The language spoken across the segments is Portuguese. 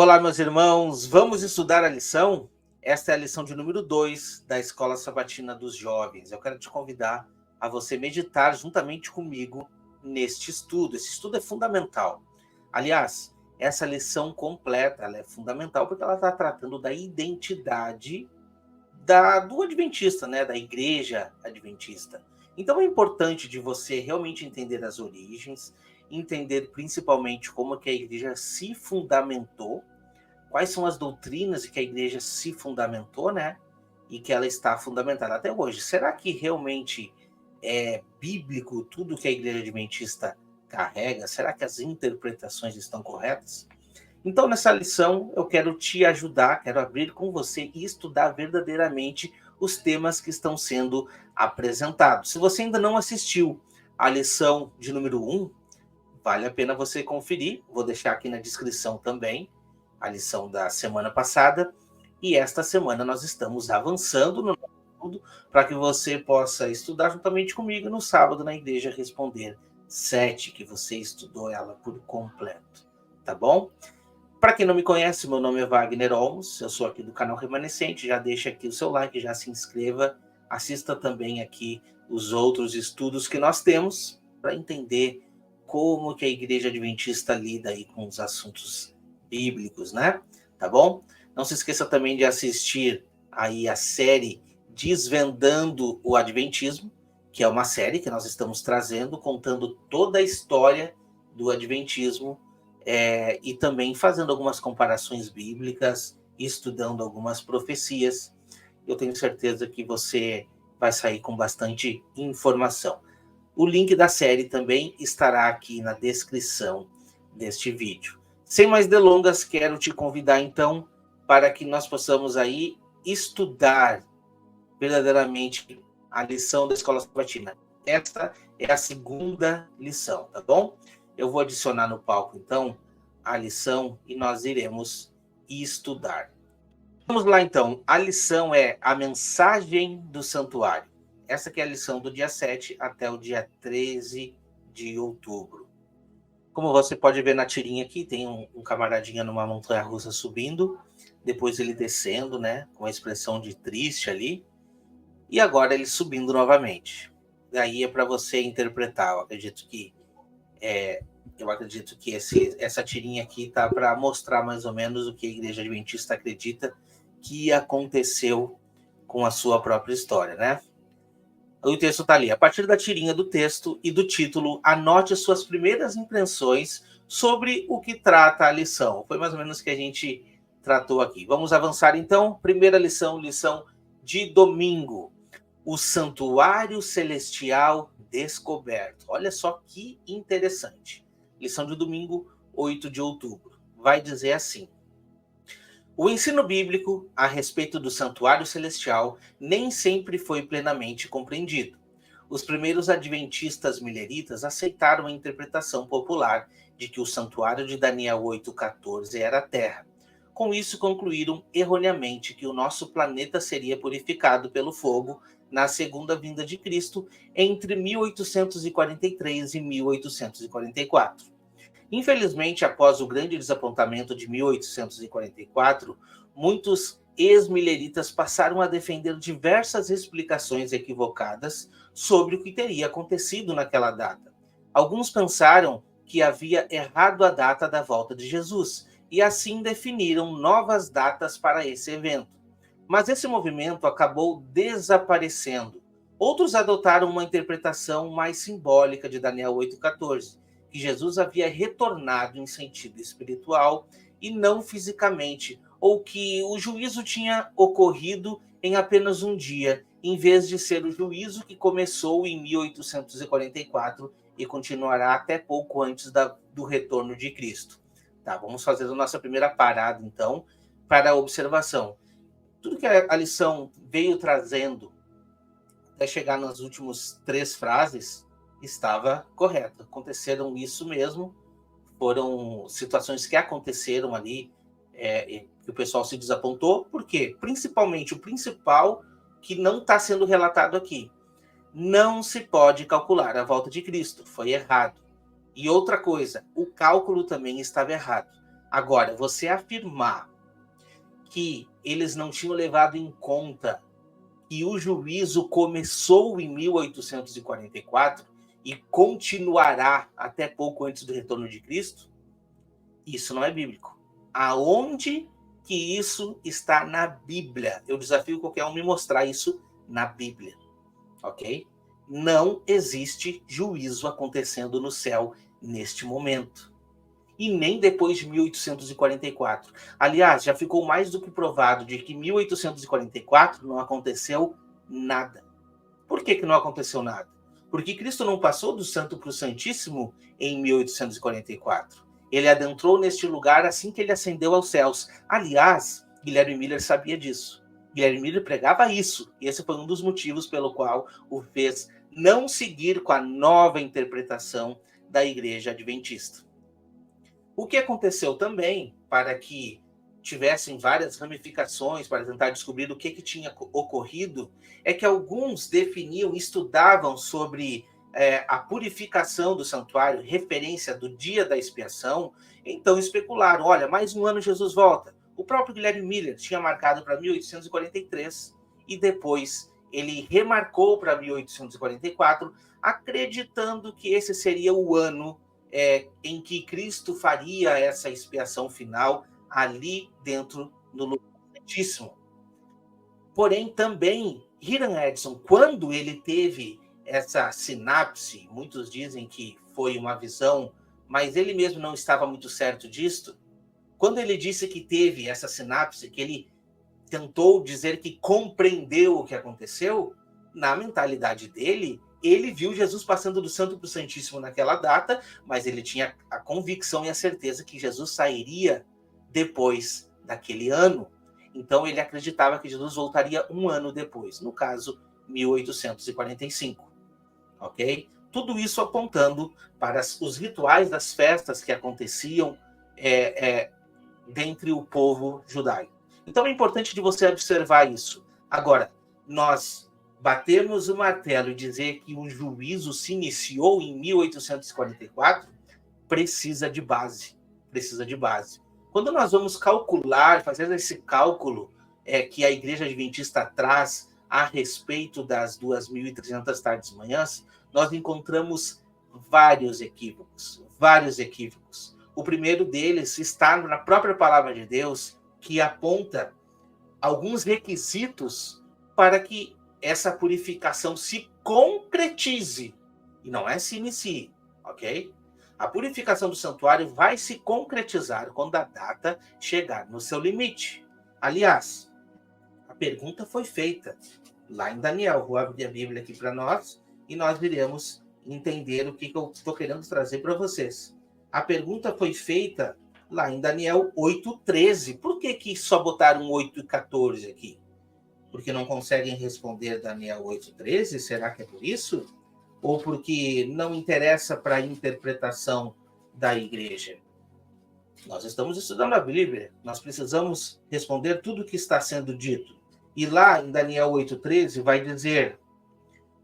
Olá, meus irmãos, vamos estudar a lição? Esta é a lição de número 2 da Escola Sabatina dos Jovens. Eu quero te convidar a você meditar juntamente comigo neste estudo. Esse estudo é fundamental. Aliás, essa lição completa ela é fundamental porque ela está tratando da identidade do adventista, né? Da igreja adventista. Então é importante de você realmente entender as origens, entender principalmente como que a igreja se fundamentou, quais são as doutrinas que a igreja se fundamentou, né? E que ela está fundamentada até hoje. Será que realmente é bíblico tudo que a igreja adventista carrega? Será que as interpretações estão corretas? Então, nessa lição, eu quero te ajudar, quero abrir com você e estudar verdadeiramente os temas que estão sendo apresentados. Se você ainda não assistiu a lição de número 1, vale a pena você conferir. Vou deixar aqui na descrição também a lição da semana passada. E esta semana nós estamos avançando no estudo para que você possa estudar juntamente comigo no sábado na igreja Responder 7, que você estudou ela por completo. Tá bom? Para quem não me conhece, meu nome é Wagner Olmos, eu sou aqui do canal Remanescente, já deixa aqui o seu like, já se inscreva, assista também aqui os outros estudos que nós temos para entender como que a igreja adventista lida aí com os assuntos bíblicos, né? Tá bom? Não se esqueça também de assistir aí a série Desvendando o Adventismo, que é uma série que nós estamos trazendo, contando toda a história do adventismo, e também fazendo algumas comparações bíblicas, estudando algumas profecias. Eu tenho certeza que você vai sair com bastante informação. O link da série também estará aqui na descrição deste vídeo. Sem mais delongas, quero te convidar então para que nós possamos aí estudar verdadeiramente a lição da Escola Sabatina. Esta é a segunda lição, tá bom? Eu vou adicionar no palco, então, a lição e nós iremos estudar. Vamos lá, então. A lição é a mensagem do santuário. Essa que é a lição do dia 7 até o dia 13 de outubro. Como você pode ver na tirinha aqui, tem um camaradinha numa montanha-russa subindo, depois ele descendo, né, com a expressão de triste ali, e agora ele subindo novamente. Daí é para você interpretar. Eu acredito que essa tirinha aqui tá para mostrar mais ou menos o que a igreja adventista acredita que aconteceu com a sua própria história, né? O texto está ali. A partir da tirinha do texto e do título, anote as suas primeiras impressões sobre o que trata a lição. Foi mais ou menos o que a gente tratou aqui. Vamos avançar então. Primeira lição, lição de domingo. O santuário celestial descoberto. Olha só que interessante. Lição de domingo, 8 de outubro. Vai dizer assim: o ensino bíblico a respeito do santuário celestial nem sempre foi plenamente compreendido. Os primeiros adventistas mileritas aceitaram a interpretação popular de que o santuário de Daniel 8,14 era a terra. Com isso, concluíram erroneamente que o nosso planeta seria purificado pelo fogo na segunda vinda de Cristo entre 1843 e 1844. Infelizmente, após o grande desapontamento de 1844, muitos ex-mileritas passaram a defender diversas explicações equivocadas sobre o que teria acontecido naquela data. Alguns pensaram que havia errado a data da volta de Jesus e assim definiram novas datas para esse evento. Mas esse movimento acabou desaparecendo. Outros adotaram uma interpretação mais simbólica de Daniel 8,14, que Jesus havia retornado em sentido espiritual e não fisicamente, ou que o juízo tinha ocorrido em apenas um dia, em vez de ser o juízo que começou em 1844 e continuará até pouco antes do retorno de Cristo. Tá, vamos fazer a nossa primeira parada, então, para a observação. Tudo que a lição veio trazendo até chegar nas últimas 3 frases estava correto. Aconteceram isso mesmo, foram situações que aconteceram ali, que o pessoal se desapontou. Por quê? Principalmente, o principal que não está sendo relatado aqui. Não se pode calcular a volta de Cristo, foi errado. E outra coisa, o cálculo também estava errado. Agora, você afirmar que eles não tinham levado em conta que o juízo começou em 1844 e continuará até pouco antes do retorno de Cristo, isso não é bíblico. Aonde que isso está na Bíblia? Eu desafio qualquer um me mostrar isso na Bíblia, ok? Não existe juízo acontecendo no céu neste momento. E nem depois de 1844. Aliás, já ficou mais do que provado de que em 1844 não aconteceu nada. Por que não aconteceu nada? Porque Cristo não passou do Santo para o Santíssimo em 1844. Ele adentrou neste lugar assim que ele ascendeu aos céus. Aliás, Guilherme Miller sabia disso. Guilherme Miller pregava isso. E esse foi um dos motivos pelo qual o fez não seguir com a nova interpretação da Igreja Adventista. O que aconteceu também, para que tivessem várias ramificações para tentar descobrir o que tinha ocorrido, é que alguns definiam, estudavam sobre a purificação do santuário, referência do dia da expiação, então especularam, olha, mais um ano Jesus volta. O próprio Guilherme Miller tinha marcado para 1843 e depois ele remarcou para 1844, acreditando que esse seria o ano em que Cristo faria essa expiação final ali dentro do lugar santíssimo. Porém, também, Hiram Edson, quando ele teve essa sinapse, muitos dizem que foi uma visão, mas ele mesmo não estava muito certo disto, quando ele disse que teve essa sinapse, que ele tentou dizer que compreendeu o que aconteceu, na mentalidade dele, ele viu Jesus passando do Santo para o Santíssimo naquela data, mas ele tinha a convicção e a certeza que Jesus sairia depois daquele ano. Então ele acreditava que Jesus voltaria um ano depois, no caso, 1845. Ok? Tudo isso apontando para os rituais das festas que aconteciam dentre o povo judaico. Então é importante de você observar isso. Agora, nós batermos o martelo e dizer que o juízo se iniciou em 1844, precisa de base. Precisa de base. Quando nós vamos calcular, fazer esse cálculo que a Igreja Adventista traz a respeito das 2.300 tardes e manhãs, nós encontramos vários equívocos. Vários equívocos. O primeiro deles está na própria palavra de Deus, que aponta alguns requisitos para que essa purificação se concretize, e não é se inicie, ok? A purificação do santuário vai se concretizar quando a data chegar no seu limite. Aliás, a pergunta foi feita lá em Daniel. Vou abrir a Bíblia aqui para nós e nós iremos entender o que eu estou querendo trazer para vocês. A pergunta foi feita lá em Daniel 8:13. Por que só botaram 8:14 aqui? Porque não conseguem responder Daniel 8:13? Será que é por isso? Ou porque não interessa para a interpretação da igreja? Nós estamos estudando a Bíblia, nós precisamos responder tudo o que está sendo dito. E lá em Daniel 8:13 vai dizer: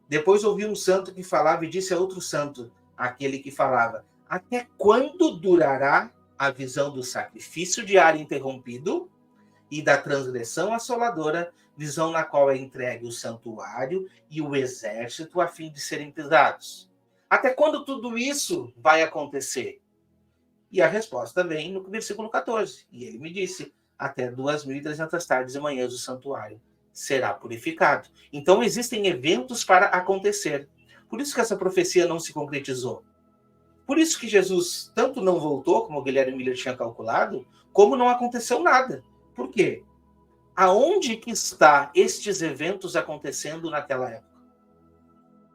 depois ouvi um santo que falava e disse a outro santo, aquele que falava, até quando durará a visão do sacrifício diário interrompido e da transgressão assoladora, visão na qual é entregue o santuário e o exército a fim de serem pisados? Até quando tudo isso vai acontecer? E a resposta vem no versículo 14. E ele me disse, até 2.300 tardes e manhãs o santuário será purificado. Então existem eventos para acontecer. Por isso que essa profecia não se concretizou. Por isso que Jesus tanto não voltou, como o Guilherme Miller tinha calculado, como não aconteceu nada. Por quê? Aonde que está estes eventos acontecendo naquela época?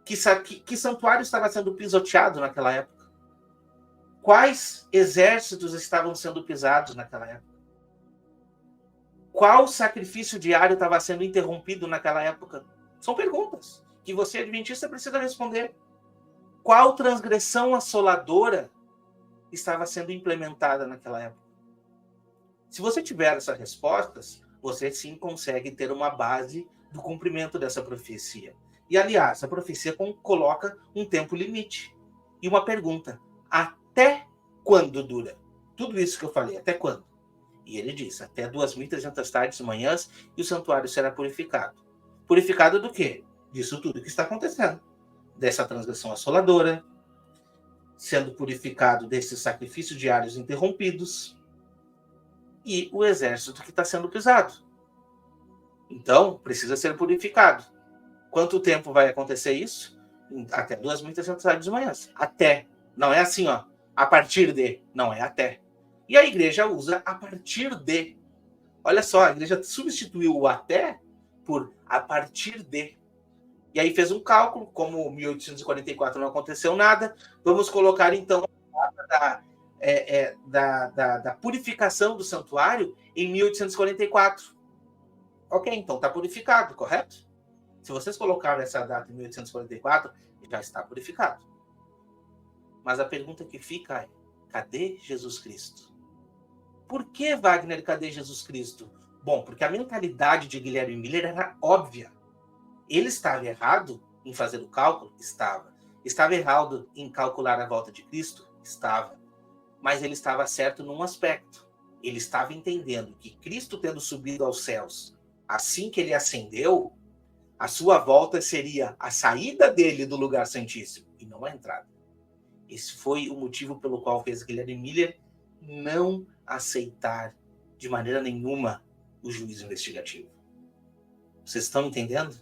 Que santuário estava sendo pisoteado naquela época? Quais exércitos estavam sendo pisados naquela época? Qual sacrifício diário estava sendo interrompido naquela época? São perguntas que você, adventista, precisa responder. Qual transgressão assoladora estava sendo implementada naquela época? Se você tiver essas respostas, você sim consegue ter uma base do cumprimento dessa profecia. E, aliás, a profecia coloca um tempo limite. E uma pergunta: até quando dura? tudo isso que eu falei, até quando? E ele diz, até 2.300 tardes e manhãs, e o santuário será purificado. Purificado do quê? Disso tudo que está acontecendo. Dessa transgressão assoladora, sendo purificado desses sacrifícios diários interrompidos, e o exército que está sendo pisado. Então, precisa ser purificado. Quanto tempo vai acontecer isso? Até 2.300 tardes e manhãs. Até. Não é assim, ó. A partir de. Não é até. E a igreja usa a partir de. Olha só, a igreja substituiu o até por a partir de. E aí fez um cálculo, como 1844 não aconteceu nada, vamos colocar então a data da purificação do santuário em 1844. Ok, então está purificado, correto? Se vocês colocaram essa data em 1844, já está purificado. Mas a pergunta que fica é, cadê Jesus Cristo? Por que, Wagner, cadê Jesus Cristo? Bom, porque a mentalidade de Guilherme Miller era óbvia. Ele estava errado em fazer o cálculo? Estava. Estava errado em calcular a volta de Cristo? Estava. Mas ele estava certo num aspecto. Ele estava entendendo que Cristo, tendo subido aos céus, assim que ele ascendeu, a sua volta seria a saída dele do lugar santíssimo e não a entrada. Esse foi o motivo pelo qual fez Guilherme Miller não aceitar de maneira nenhuma o juízo investigativo. Vocês estão entendendo?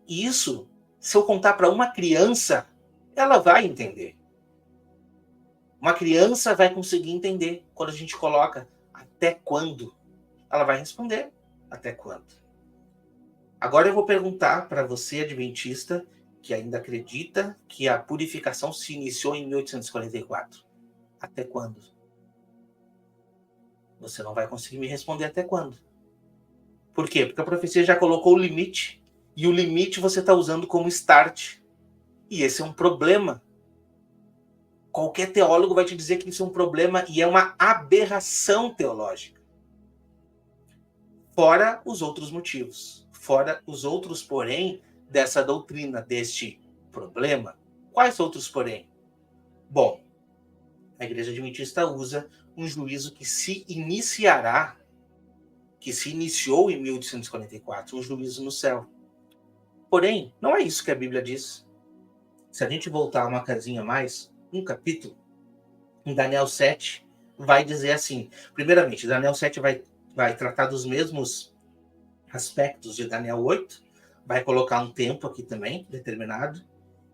E isso, se eu contar para uma criança, ela vai entender. Uma criança vai conseguir entender quando a gente coloca até quando. Ela vai responder até quando. Agora eu vou perguntar para você, adventista, que ainda acredita que a purificação se iniciou em 1844. Até quando? Você não vai conseguir me responder até quando. Por quê? Porque a profecia já colocou o limite. E o limite você está usando como start. E esse é um problema. Qualquer teólogo vai te dizer que isso é um problema e é uma aberração teológica. Fora os outros motivos. Fora os outros, porém, dessa doutrina, deste problema. Quais outros, porém? Bom, a Igreja Adventista usa um juízo que se iniciará, que se iniciou em 1844, um juízo no céu. Porém, não é isso que a Bíblia diz. Se a gente voltar uma casinha mais, um capítulo, em Daniel 7, vai dizer assim, primeiramente, Daniel 7 vai tratar dos mesmos aspectos de Daniel 8, vai colocar um tempo aqui também, determinado,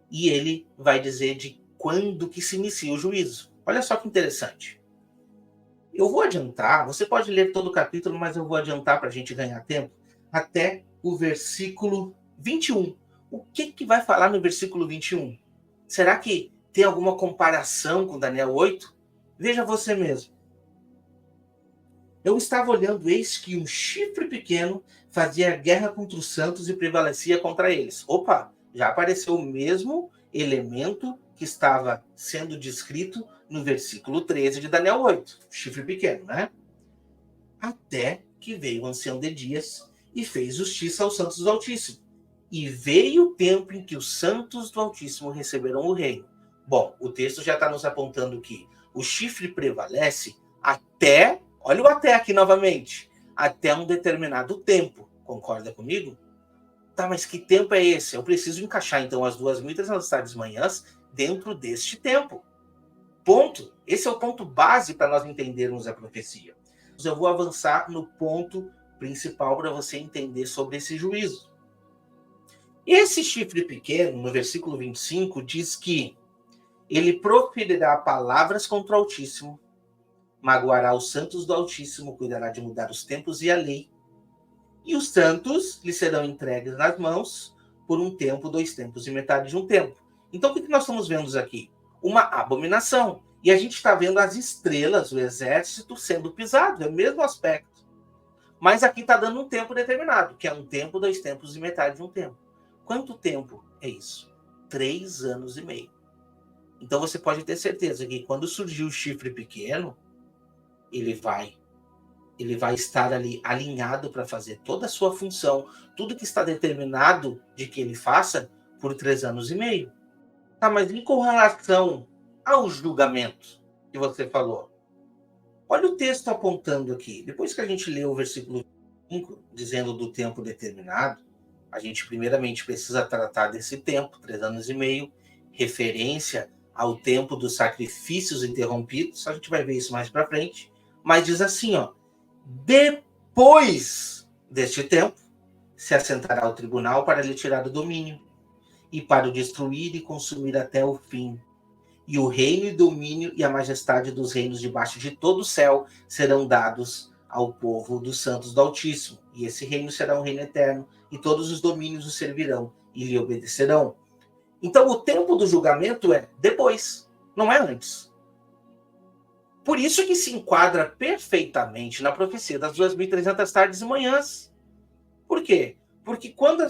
e ele vai dizer de quando que se inicia o juízo. Olha só que interessante. Eu vou adiantar, você pode ler todo o capítulo, mas eu vou adiantar para a gente ganhar tempo, até o versículo 21. O que vai falar no versículo 21? Será que tem alguma comparação com Daniel 8? Veja você mesmo. Eu estava olhando, eis que um chifre pequeno fazia guerra contra os santos e prevalecia contra eles. Opa, já apareceu o mesmo elemento que estava sendo descrito no versículo 13 de Daniel 8. Chifre pequeno, né? Até que veio o ancião de dias e fez justiça aos santos do Altíssimo. E veio o tempo em que os santos do Altíssimo receberam o reino. Bom, o texto já está nos apontando que o chifre prevalece até, olha o até aqui novamente, até um determinado tempo. Concorda comigo? Tá, mas que tempo é esse? Eu preciso encaixar, então, as 2.300 tardes manhãs dentro deste tempo. Ponto. Esse é o ponto base para nós entendermos a profecia. Eu vou avançar no ponto principal para você entender sobre esse juízo. Esse chifre pequeno, no versículo 25, diz que ele proferirá palavras contra o Altíssimo, magoará os santos do Altíssimo, cuidará de mudar os tempos e a lei, e os santos lhe serão entregues nas mãos por um tempo, 2 tempos e metade de um tempo. Então, o que nós estamos vendo aqui? Uma abominação. E a gente está vendo as estrelas, o exército sendo pisado, é o mesmo aspecto. Mas aqui está dando um tempo determinado, que é 1 tempo, 2 tempos e metade de um tempo. Quanto tempo é isso? 3 anos e meio. Então você pode ter certeza que quando surgir o chifre pequeno, ele vai estar ali alinhado para fazer toda a sua função, tudo que está determinado de que ele faça por 3 anos e meio. Tá, mas em com relação ao julgamento que você falou, Olha o texto apontando aqui. Depois que a gente lê o versículo 5, dizendo do tempo determinado, a gente primeiramente precisa tratar desse tempo, 3 anos e meio, referência ao tempo dos sacrifícios interrompidos. A gente vai ver isso mais para frente. Mas diz assim, ó, depois deste tempo, se assentará o tribunal para lhe tirar o domínio e para o destruir e consumir até o fim. E o reino e domínio e a majestade dos reinos debaixo de todo o céu serão dados ao povo dos santos do Altíssimo. E esse reino será um reino eterno, e todos os domínios o servirão e lhe obedecerão. Então, o tempo do julgamento é depois, não é antes. Por isso que se enquadra perfeitamente na profecia das 2.300 tardes e manhãs. Por quê? Porque quando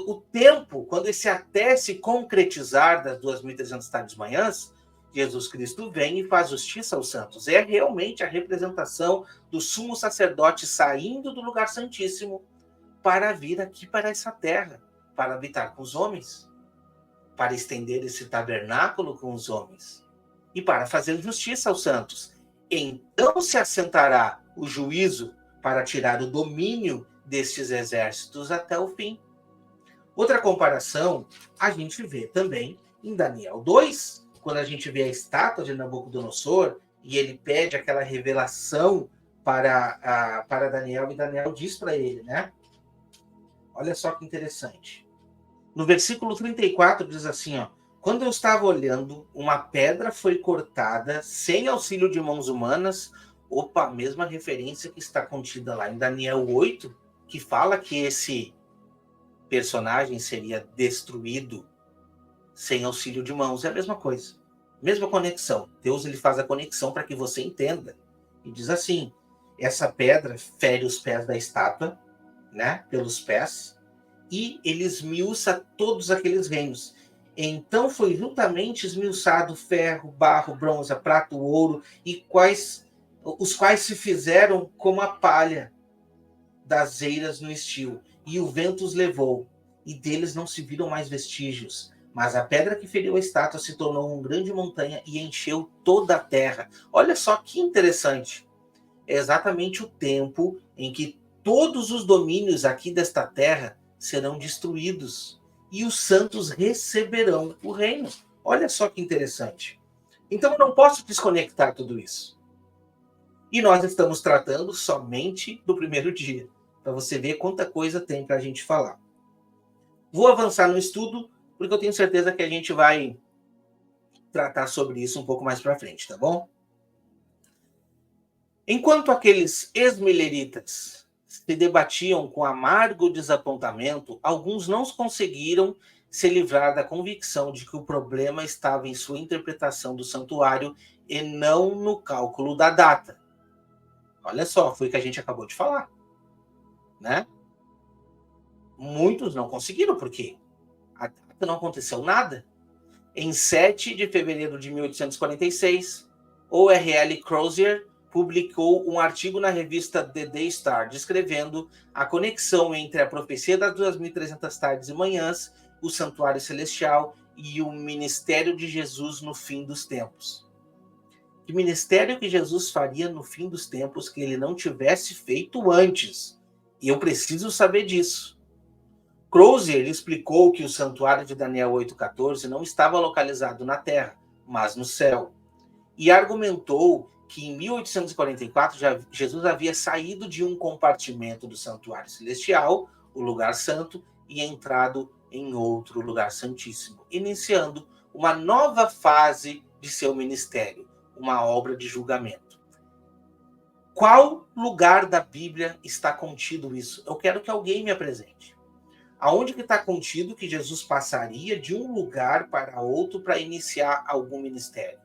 o tempo, quando esse até se concretizar das 2.300 tardes e manhãs, Jesus Cristo vem e faz justiça aos santos. É realmente a representação do sumo sacerdote saindo do lugar santíssimo para vir aqui para essa terra, para habitar com os homens, para estender esse tabernáculo com os homens e para fazer justiça aos santos. Então se assentará o juízo para tirar o domínio destes exércitos até o fim. Outra comparação a gente vê também em Daniel 2, quando a gente vê a estátua de Nabucodonosor e ele pede aquela revelação para Daniel, e Daniel diz para ele, né? Olha só que interessante. No versículo 34 diz assim, ó, quando eu estava olhando, uma pedra foi cortada sem auxílio de mãos humanas. Opa, a mesma referência que está contida lá em Daniel 8, que fala que esse personagem seria destruído sem auxílio de mãos. É a mesma coisa. Mesma conexão. Deus ele faz a conexão para que você entenda. E diz assim, essa pedra fere os pés da estátua, né, pelos pés, e ele esmiuça todos aqueles reinos. Então foi juntamente esmiuçado ferro, barro, bronze, prata, ouro, e os quais se fizeram como a palha das eiras no estio, e o vento os levou, e deles não se viram mais vestígios. Mas a pedra que feriu a estátua se tornou uma grande montanha e encheu toda a terra. Olha só que interessante. É exatamente o tempo em que todos os domínios aqui desta terra serão destruídos e os santos receberão o reino. Olha só que interessante. Então eu não posso desconectar tudo isso. E nós estamos tratando somente do primeiro dia, para você ver quanta coisa tem para a gente falar. Vou avançar no estudo, porque eu tenho certeza que a gente vai tratar sobre isso um pouco mais para frente, tá bom? Enquanto aqueles ex-mileritas se debatiam com amargo desapontamento, alguns não conseguiram se livrar da convicção de que o problema estava em sua interpretação do santuário e não no cálculo da data. Olha só, foi o que a gente acabou de falar, né? Muitos não conseguiram, porque a data não aconteceu nada. Em 7 de fevereiro de 1846, o R.L. Crozier publicou um artigo na revista The Day Star, descrevendo a conexão entre a profecia das 2.300 tardes e manhãs, o santuário celestial e o ministério de Jesus no fim dos tempos. Que ministério que Jesus faria no fim dos tempos que ele não tivesse feito antes? E eu preciso saber disso. Crozier explicou que o santuário de Daniel 8,14 não estava localizado na terra, mas no céu. E argumentou que em 1844 Jesus havia saído de um compartimento do santuário celestial, o lugar santo, e entrado em outro lugar santíssimo, iniciando uma nova fase de seu ministério, uma obra de julgamento. Qual lugar da Bíblia está contido isso? Eu quero que alguém me apresente. Aonde que está contido que Jesus passaria de um lugar para outro para iniciar algum ministério?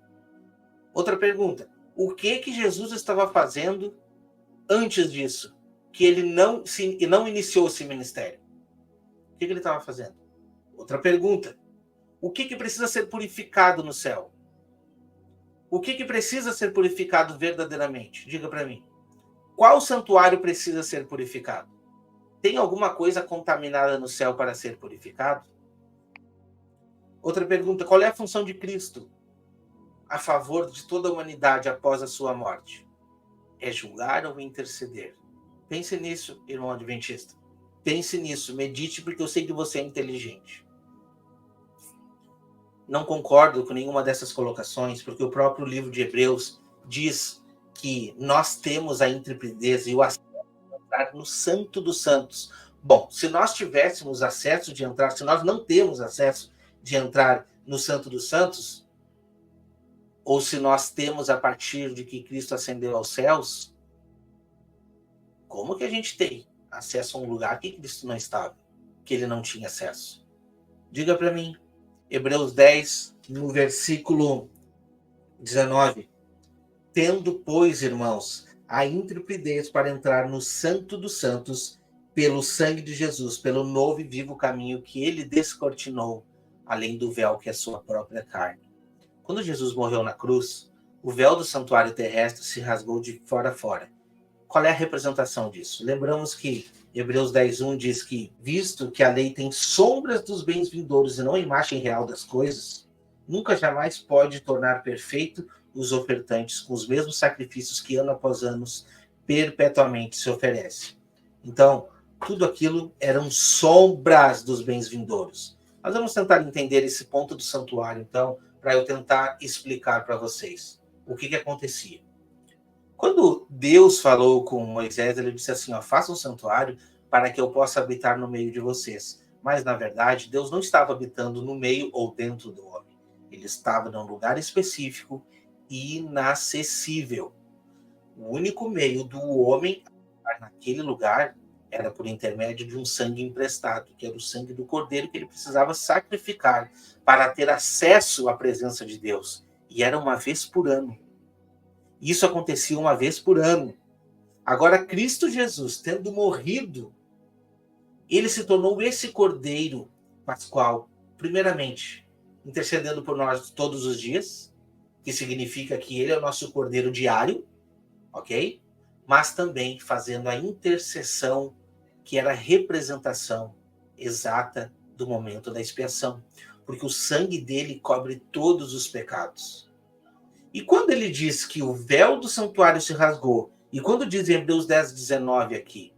Outra pergunta. O que Jesus estava fazendo antes disso? Que ele não iniciou esse ministério? O que ele estava fazendo? Outra pergunta. O que precisa ser purificado no céu? O que precisa ser purificado verdadeiramente? Diga para mim. Qual santuário precisa ser purificado? Tem alguma coisa contaminada no céu para ser purificado? Outra pergunta. Qual é a função de Cristo a favor de toda a humanidade após a sua morte? É julgar ou interceder? Pense nisso, irmão adventista. Pense nisso, medite, porque eu sei que você é inteligente. Não concordo com nenhuma dessas colocações, porque o próprio livro de Hebreus diz que nós temos a intrepidez e o acesso de entrar no Santo dos Santos. Bom, se nós tivéssemos acesso de entrar, se nós não temos acesso de entrar no Santo dos Santos, ou se nós temos a partir de que Cristo ascendeu aos céus, como que a gente tem acesso a um lugar que Cristo não estava, que ele não tinha acesso? Diga para mim, Hebreus 10, no versículo 19. Tendo, pois, irmãos, a intrepidez para entrar no Santo dos Santos, pelo sangue de Jesus, pelo novo e vivo caminho que ele descortinou, além do véu que é sua própria carne. Quando Jesus morreu na cruz, o véu do santuário terrestre se rasgou de fora a fora. Qual é a representação disso? Lembramos que Hebreus 10:1 diz que, visto que a lei tem sombras dos bens vindouros e não a imagem real das coisas, nunca jamais pode tornar perfeito os ofertantes com os mesmos sacrifícios que ano após ano perpetuamente se oferece. Então, tudo aquilo eram sombras dos bens vindouros. Nós vamos tentar entender esse ponto do santuário, então, para eu tentar explicar para vocês o que acontecia. Quando Deus falou com Moisés, ele disse assim, ó, faça um santuário para que eu possa habitar no meio de vocês. Mas, na verdade, Deus não estava habitando no meio ou dentro do homem. Ele estava num lugar específico, inacessível. O único meio do homem naquele lugar era por intermédio de um sangue emprestado, que era o sangue do cordeiro que ele precisava sacrificar para ter acesso à presença de Deus. E era uma vez por ano. Isso acontecia uma vez por ano. Agora, Cristo Jesus, tendo morrido, ele se tornou esse cordeiro pascual, primeiramente, intercedendo por nós todos os dias, que significa que ele é o nosso cordeiro diário, ok? Mas também fazendo a intercessão, que era a representação exata do momento da expiação, porque o sangue dele cobre todos os pecados. E quando ele diz que o véu do santuário se rasgou, e quando diz em Hebreus 10:19 aqui,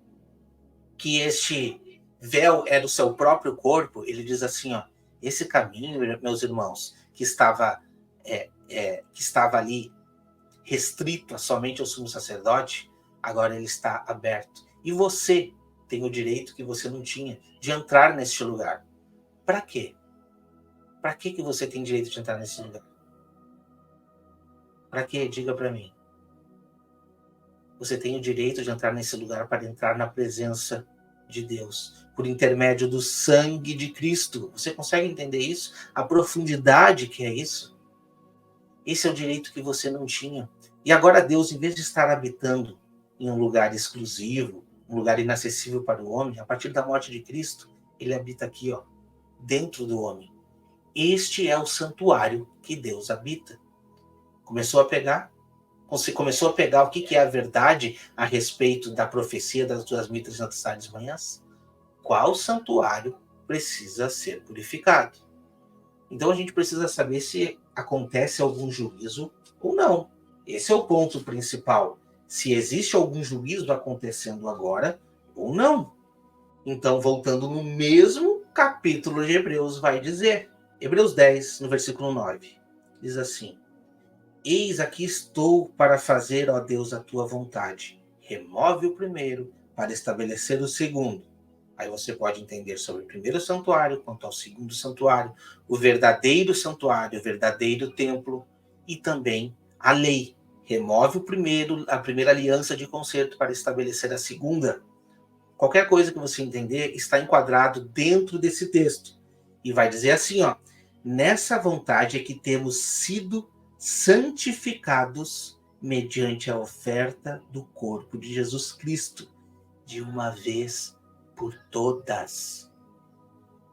que este véu é do seu próprio corpo, ele diz assim, ó, esse caminho, meus irmãos, que estava ali restrito somente ao sumo sacerdote, agora ele está aberto. E você tem o direito que você não tinha de entrar neste lugar. Para quê? Para que você tem direito de entrar nesse lugar? Para quê? Diga para mim. Você tem o direito de entrar nesse lugar para entrar na presença de Deus, por intermédio do sangue de Cristo. Você consegue entender isso? A profundidade que é isso? Esse é o direito que você não tinha. E agora Deus, em vez de estar habitando em um lugar exclusivo, um lugar inacessível para o homem, a partir da morte de Cristo, ele habita aqui, ó, dentro do homem. Este é o santuário que Deus habita. Começou a pegar? Você começou a pegar o que é a verdade a respeito da profecia das 2.300 tardes e manhãs? Qual santuário precisa ser purificado? Então a gente precisa saber se acontece algum juízo ou não. Esse é o ponto principal. Se existe algum juízo acontecendo agora ou não. Então, voltando no mesmo capítulo de Hebreus, vai dizer, Hebreus 10, no versículo 9, diz assim, eis aqui estou para fazer, ó Deus, a tua vontade. Remove o primeiro para estabelecer o segundo. Aí você pode entender sobre o primeiro santuário, quanto ao segundo santuário, o verdadeiro santuário, o verdadeiro templo e também a lei. Remove o primeiro, a primeira aliança de concerto para estabelecer a segunda. Qualquer coisa que você entender está enquadrado dentro desse texto. E vai dizer assim, ó, nessa vontade é que temos sido santificados mediante a oferta do corpo de Jesus Cristo, de uma vez por todas.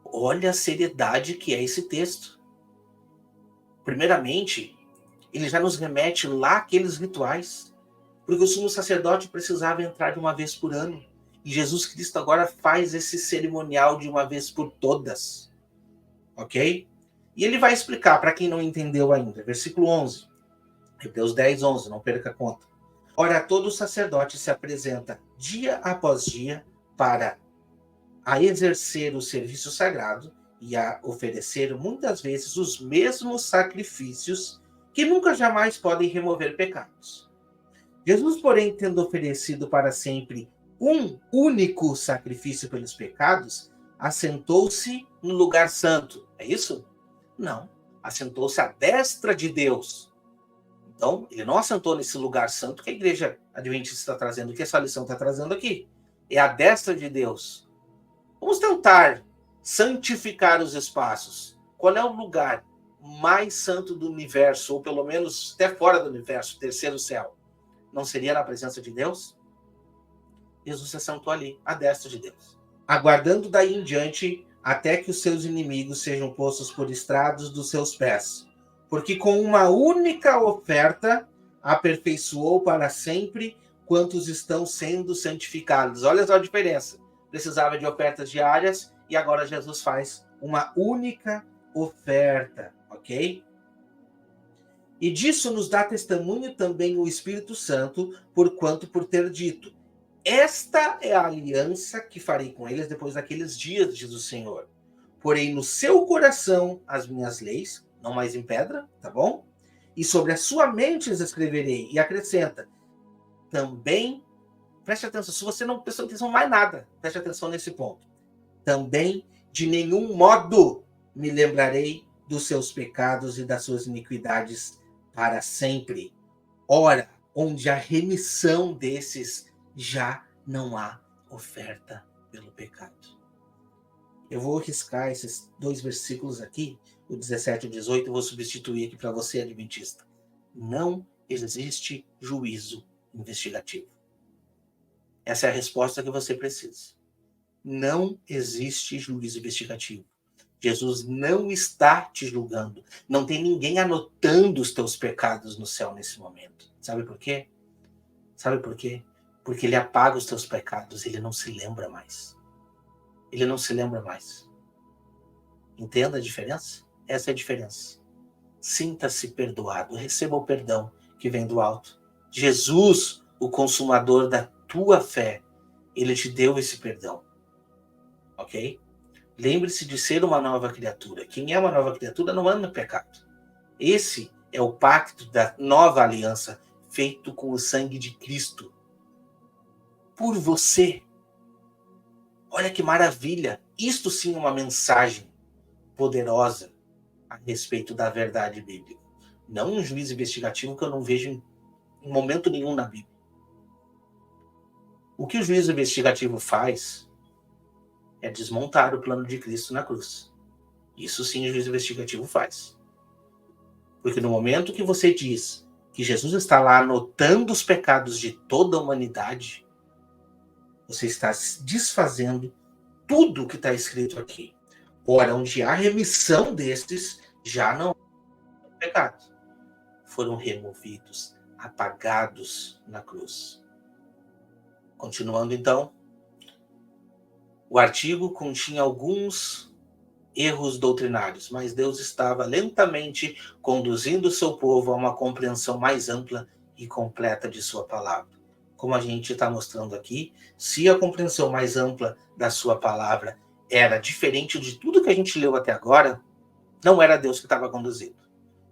Olha a seriedade que é esse texto. Primeiramente, ele já nos remete lá àqueles rituais, porque o sumo sacerdote precisava entrar de uma vez por ano. E Jesus Cristo agora faz esse cerimonial de uma vez por todas. Ok? E ele vai explicar, para quem não entendeu ainda, versículo 11. Hebreus 10:11, não perca a conta. Ora, todo sacerdote se apresenta dia após dia para a exercer o serviço sagrado e a oferecer muitas vezes os mesmos sacrifícios que nunca jamais podem remover pecados. Jesus, porém, tendo oferecido para sempre um único sacrifício pelos pecados, assentou-se no lugar santo. É isso? Não. Assentou-se à destra de Deus. Então, ele não assentou nesse lugar santo que a igreja adventista está trazendo, que essa lição está trazendo aqui. É a destra de Deus. Vamos tentar santificar os espaços. Qual é o lugar mais santo do universo, ou pelo menos até fora do universo, o terceiro céu? Não seria na presença de Deus? Jesus se assentou ali, à destra de Deus, aguardando daí em diante até que os seus inimigos sejam postos por estrados dos seus pés. Porque com uma única oferta aperfeiçoou para sempre quantos estão sendo santificados. Olha só a diferença. Precisava de ofertas diárias e agora Jesus faz uma única oferta, ok? E disso nos dá testemunho também o Espírito Santo, porquanto por ter dito: esta é a aliança que farei com eles depois daqueles dias, diz o Senhor. Porém no seu coração as minhas leis, não mais em pedra, tá bom? E sobre a sua mente as escreverei. E acrescenta, também, preste atenção, se você não prestou atenção mais nada, preste atenção nesse ponto. Também, de nenhum modo, me lembrarei dos seus pecados e das suas iniquidades para sempre. Ora, onde há remissão desses, já não há oferta pelo pecado. Eu vou riscar esses dois versículos aqui, o 17 e o 18, eu vou substituir aqui para você, adventista. Não existe juízo investigativo. Essa é a resposta que você precisa. Não existe juízo investigativo. Jesus não está te julgando. Não tem ninguém anotando os teus pecados no céu nesse momento. Sabe por quê? Sabe por quê? Porque ele apaga os teus pecados, ele não se lembra mais. Ele não se lembra mais. Entenda a diferença? Essa é a diferença. Sinta-se perdoado, receba o perdão que vem do alto. Jesus, o consumador da tua fé, ele te deu esse perdão. Ok? Lembre-se de ser uma nova criatura. Quem é uma nova criatura não anda no pecado. Esse é o pacto da nova aliança, feito com o sangue de Cristo. Por você. Olha que maravilha. Isto sim é uma mensagem poderosa a respeito da verdade bíblica. Não um juízo investigativo que eu não vejo em momento nenhum na Bíblia. O que o juízo investigativo faz é desmontar o plano de Cristo na cruz. Isso sim o juízo investigativo faz. Porque no momento que você diz que Jesus está lá anotando os pecados de toda a humanidade, você está desfazendo tudo o que está escrito aqui. Ora, onde há remissão destes, já não há pecado. Foram removidos, apagados na cruz. Continuando então, o artigo continha alguns erros doutrinários, mas Deus estava lentamente conduzindo o seu povo a uma compreensão mais ampla e completa de sua palavra. Como a gente está mostrando aqui, se a compreensão mais ampla da sua palavra era diferente de tudo que a gente leu até agora, não era Deus que estava conduzindo.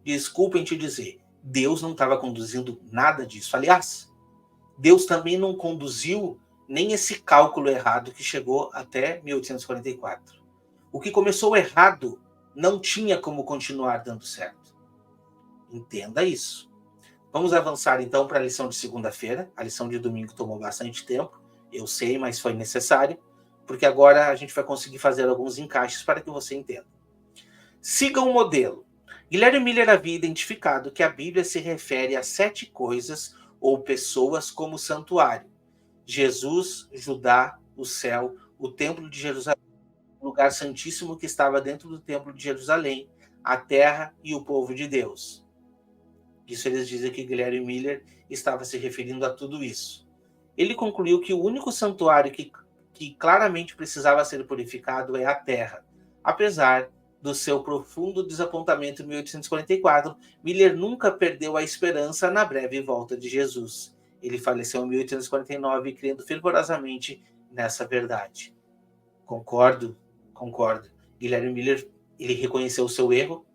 Desculpem te dizer, Deus não estava conduzindo nada disso. Aliás, Deus também não conduziu nem esse cálculo errado que chegou até 1844. O que começou errado não tinha como continuar dando certo. Entenda isso. Vamos avançar então para a lição de segunda-feira. A lição de domingo tomou bastante tempo, eu sei, mas foi necessário, porque agora a gente vai conseguir fazer alguns encaixes para que você entenda. Siga um modelo. Guilherme Miller havia identificado que a Bíblia se refere a 7 coisas ou pessoas como santuário: Jesus, Judá, o céu, o templo de Jerusalém, o lugar santíssimo que estava dentro do templo de Jerusalém, a terra e o povo de Deus. Isso eles dizem que Guilherme Miller estava se referindo a tudo isso. Ele concluiu que o único santuário que claramente precisava ser purificado é a terra. Apesar do seu profundo desapontamento em 1844, Miller nunca perdeu a esperança na breve volta de Jesus. Ele faleceu em 1849, crendo fervorosamente nessa verdade. Concordo. Guilherme Miller, ele reconheceu o seu erro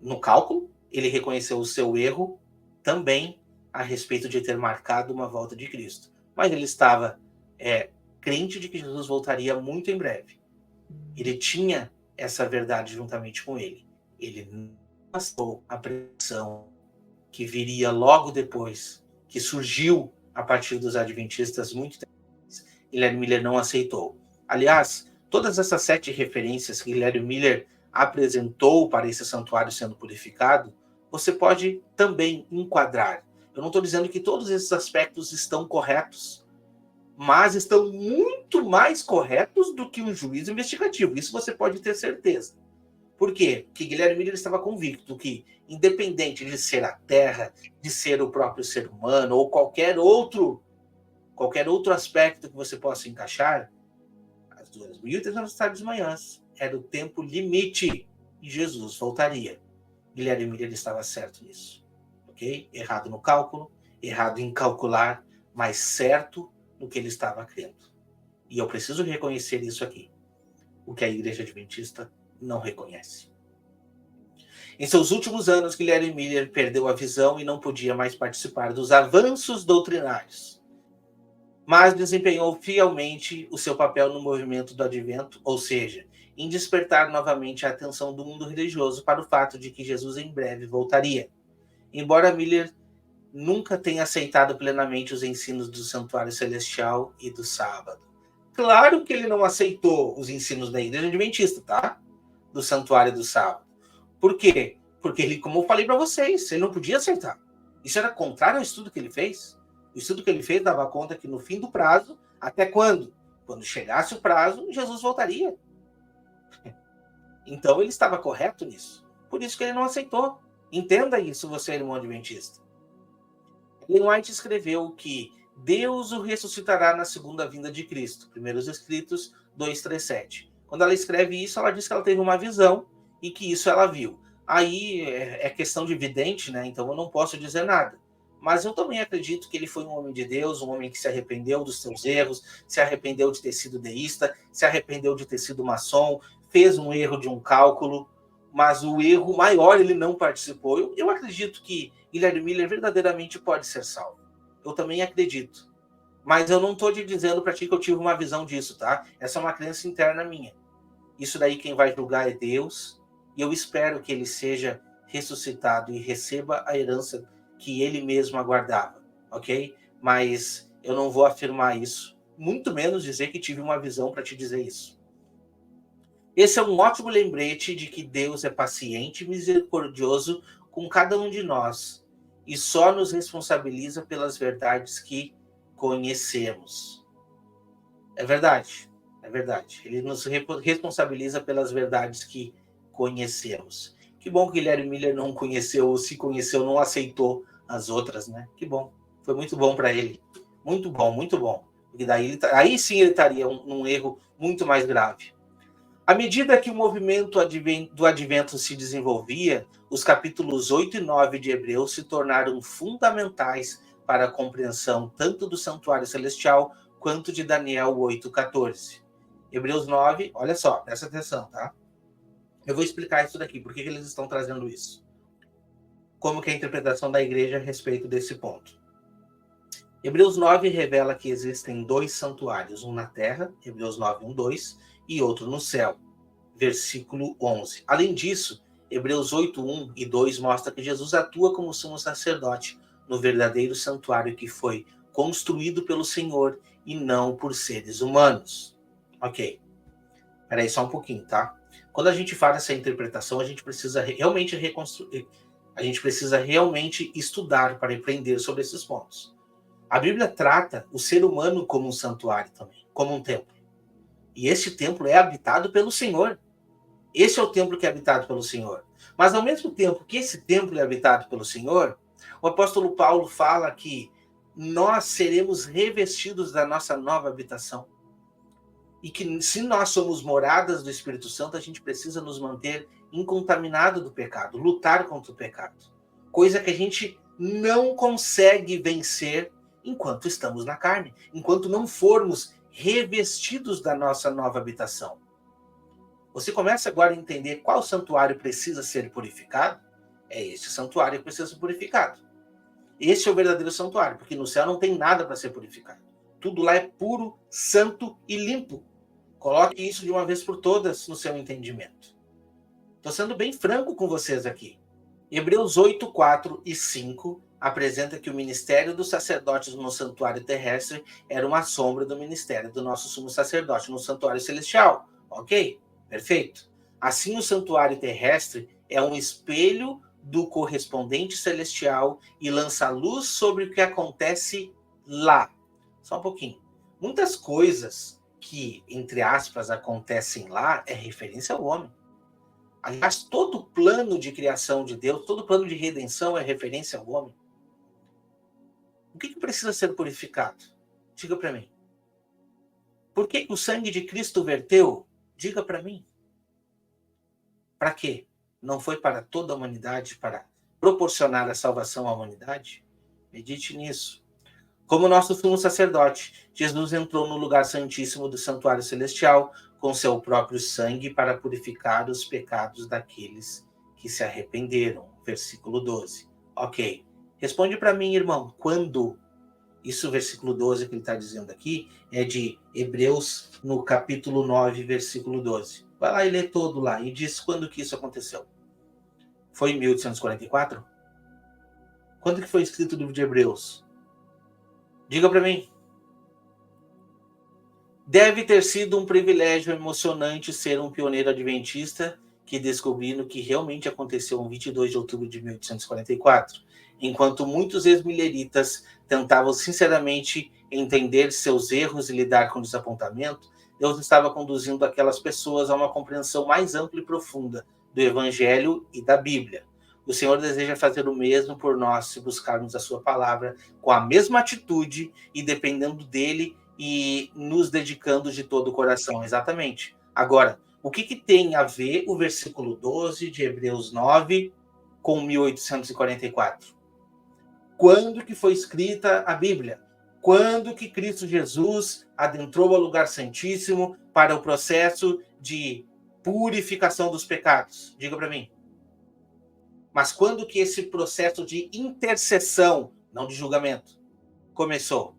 no cálculo, ele reconheceu o seu erro também a respeito de ter marcado uma volta de Cristo. Mas ele estava crente de que Jesus voltaria muito em breve. Ele tinha essa verdade juntamente com ele. Ele não passou a pressão que viria logo depois, que surgiu a partir dos adventistas muito tempo. Guilherme Miller não aceitou. Aliás, todas essas 7 referências que Guilherme Miller apresentou para esse santuário sendo purificado, você pode também enquadrar. Eu não estou dizendo que todos esses aspectos estão corretos, mas estão muito mais corretos do que um juízo investigativo. Isso você pode ter certeza. Por quê? Porque Guilherme Miller estava convicto que, independente de ser a Terra, de ser o próprio ser humano, ou qualquer outro aspecto que você possa encaixar, as 2.300 tardes e manhãs era o tempo limite e Jesus voltaria. Guilherme Miller estava certo nisso. Ok? Errado no cálculo, errado em calcular, mas certo no que ele estava crendo. E eu preciso reconhecer isso aqui. O que a Igreja Adventista não reconhece. Em seus últimos anos, Guilherme Miller perdeu a visão e não podia mais participar dos avanços doutrinários, mas desempenhou fielmente o seu papel no movimento do Advento, ou seja, em despertar novamente a atenção do mundo religioso para o fato de que Jesus em breve voltaria. Embora Miller nunca tenha aceitado plenamente os ensinos do Santuário Celestial e do Sábado. Claro que ele não aceitou os ensinos da Igreja Adventista, tá? Do Santuário do Sábado. Por quê? Porque ele, como eu falei para vocês, ele não podia aceitar. Isso era contrário ao estudo que ele fez. O estudo que ele fez dava conta que no fim do prazo, até quando? Quando chegasse o prazo, Jesus voltaria. Então ele estava correto nisso. Por isso que ele não aceitou. Entenda isso, você, irmão adventista. Ellen White escreveu que Deus o ressuscitará na segunda vinda de Cristo. Primeiros Escritos 2:3-7. Quando ela escreve isso, ela diz que ela teve uma visão e que isso ela viu. Aí é questão de vidente, né? Então eu não posso dizer nada. Mas eu também acredito que ele foi um homem de Deus, um homem que se arrependeu dos seus erros, se arrependeu de ter sido deísta, se arrependeu de ter sido maçom, fez um erro de um cálculo, mas o erro maior ele não participou. Eu acredito que Guilherme Miller verdadeiramente pode ser salvo. Eu também acredito. Mas eu não estou te dizendo para ti que eu tive uma visão disso, tá? Essa é uma crença interna minha. Isso daí quem vai julgar é Deus, e eu espero que ele seja ressuscitado e receba a herança que ele mesmo aguardava, ok? Mas eu não vou afirmar isso, muito menos dizer que tive uma visão para te dizer isso. Esse é um ótimo lembrete de que Deus é paciente e misericordioso com cada um de nós e só nos responsabiliza pelas verdades que conhecemos. É verdade, é verdade. Ele nos responsabiliza pelas verdades que conhecemos. Que bom que Guilherme Miller não conheceu, ou se conheceu, não aceitou as outras, né? Que bom. Foi muito bom para ele. Muito bom, muito bom. Porque daí aí sim ele estaria num erro muito mais grave. À medida que o movimento do Advento se desenvolvia, os capítulos 8 e 9 de Hebreus se tornaram fundamentais para a compreensão tanto do Santuário Celestial quanto de Daniel 8:14. Hebreus 9, olha só, presta atenção, tá? Eu vou explicar isso daqui, por que eles estão trazendo isso. Como que é a interpretação da igreja a respeito desse ponto. Hebreus 9 revela que existem 2 santuários, um na terra, Hebreus 9, 1-2, e outro no céu, versículo 11. Além disso, Hebreus 8, 1 e 2 mostra que Jesus atua como sumo sacerdote no verdadeiro santuário que foi construído pelo Senhor e não por seres humanos. Ok. Peraí só um pouquinho, tá? Quando a gente faz essa interpretação, a gente precisa realmente reconstruir, a gente precisa realmente estudar para aprender sobre esses pontos. A Bíblia trata o ser humano como um santuário também, como um templo. E esse templo é habitado pelo Senhor. Esse é o templo que é habitado pelo Senhor. Mas ao mesmo tempo que esse templo é habitado pelo Senhor, o apóstolo Paulo fala que nós seremos revestidos da nossa nova habitação. E que se nós somos moradas do Espírito Santo, a gente precisa nos manter incontaminado do pecado, lutar contra o pecado. Coisa que a gente não consegue vencer enquanto estamos na carne, enquanto não formos revestidos da nossa nova habitação. Você começa agora a entender qual santuário precisa ser purificado? É este santuário que precisa ser purificado. Este é o verdadeiro santuário, porque no céu não tem nada para ser purificado. Tudo lá é puro, santo e limpo. Coloque isso de uma vez por todas no seu entendimento. Estou sendo bem franco com vocês aqui. Hebreus 8, 4 e 5 apresenta que o ministério dos sacerdotes no santuário terrestre era uma sombra do ministério do nosso sumo sacerdote no santuário celestial. Ok? Perfeito. Assim, o santuário terrestre é um espelho do correspondente celestial e lança luz sobre o que acontece lá. Só um pouquinho. Muitas coisas que, entre aspas, acontecem lá é referência ao homem. Aliás, todo plano de criação de Deus, todo plano de redenção é referência ao homem. O que precisa ser purificado? Diga para mim. Por que o sangue de Cristo verteu? Diga para mim. Para quê? Não foi para toda a humanidade, para proporcionar a salvação à humanidade? Medite nisso. Como nosso sumo sacerdote, Jesus entrou no lugar santíssimo do santuário celestial com seu próprio sangue para purificar os pecados daqueles que se arrependeram. Versículo 12. Ok. Responde para mim, irmão, quando? Isso, versículo 12 que ele está dizendo aqui, é de Hebreus, no capítulo 9, versículo 12. Vai lá e lê todo lá e diz quando que isso aconteceu. Foi em 1844? Quando que foi escrito o livro de Hebreus? Diga para mim. Deve ter sido um privilégio emocionante ser um pioneiro adventista que descobrindo que realmente aconteceu em 22 de outubro de 1844, enquanto muitos ex-mileritas tentavam sinceramente entender seus erros e lidar com o desapontamento, Deus estava conduzindo aquelas pessoas a uma compreensão mais ampla e profunda do Evangelho e da Bíblia. O Senhor deseja fazer o mesmo por nós se buscarmos a sua palavra com a mesma atitude e dependendo dele e nos dedicando de todo o coração. Exatamente. Agora, o que tem a ver o versículo 12 de Hebreus 9 com 1844? Quando que foi escrita a Bíblia? Quando que Cristo Jesus adentrou ao lugar santíssimo para o processo de purificação dos pecados? Diga para mim. Mas quando que esse processo de intercessão, não de julgamento, começou?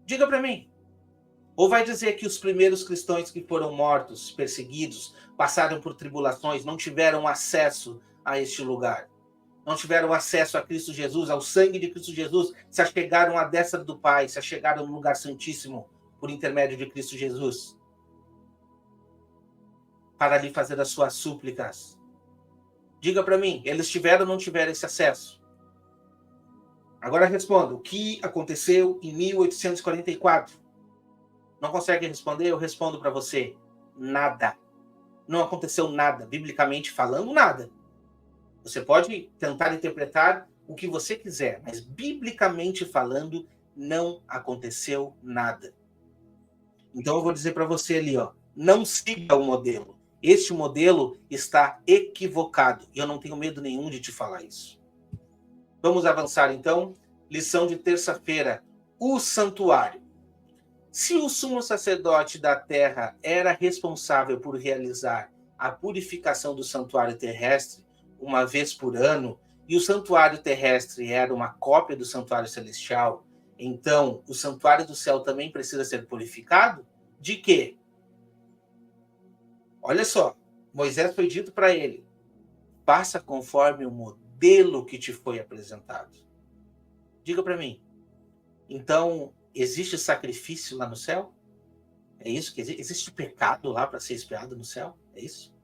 Diga para mim. Ou vai dizer que os primeiros cristãos que foram mortos, perseguidos, passaram por tribulações, não tiveram acesso a este lugar? Não tiveram acesso a Cristo Jesus, ao sangue de Cristo Jesus, se achegaram à destra do Pai, se achegaram no lugar santíssimo por intermédio de Cristo Jesus, para lhe fazer as suas súplicas. Diga para mim, eles tiveram ou não tiveram esse acesso? Agora responda, o que aconteceu em 1844? Não consegue responder? Eu respondo para você. Nada. Não aconteceu nada. Biblicamente falando, nada. Você pode tentar interpretar o que você quiser, mas biblicamente falando, não aconteceu nada. Então eu vou dizer para você ali, ó, não siga o modelo. Este modelo está equivocado. E eu não tenho medo nenhum de te falar isso. Vamos avançar então. Lição de terça-feira. O santuário. Se o sumo sacerdote da terra era responsável por realizar a purificação do santuário terrestre uma vez por ano, e o santuário terrestre era uma cópia do santuário celestial, então o santuário do céu também precisa ser purificado? De quê? Olha só, Moisés foi dito para ele, faça conforme o modelo que te foi apresentado. Diga para mim, então existe sacrifício lá no céu? É isso que existe? Existe pecado lá para ser expiado no céu? É isso?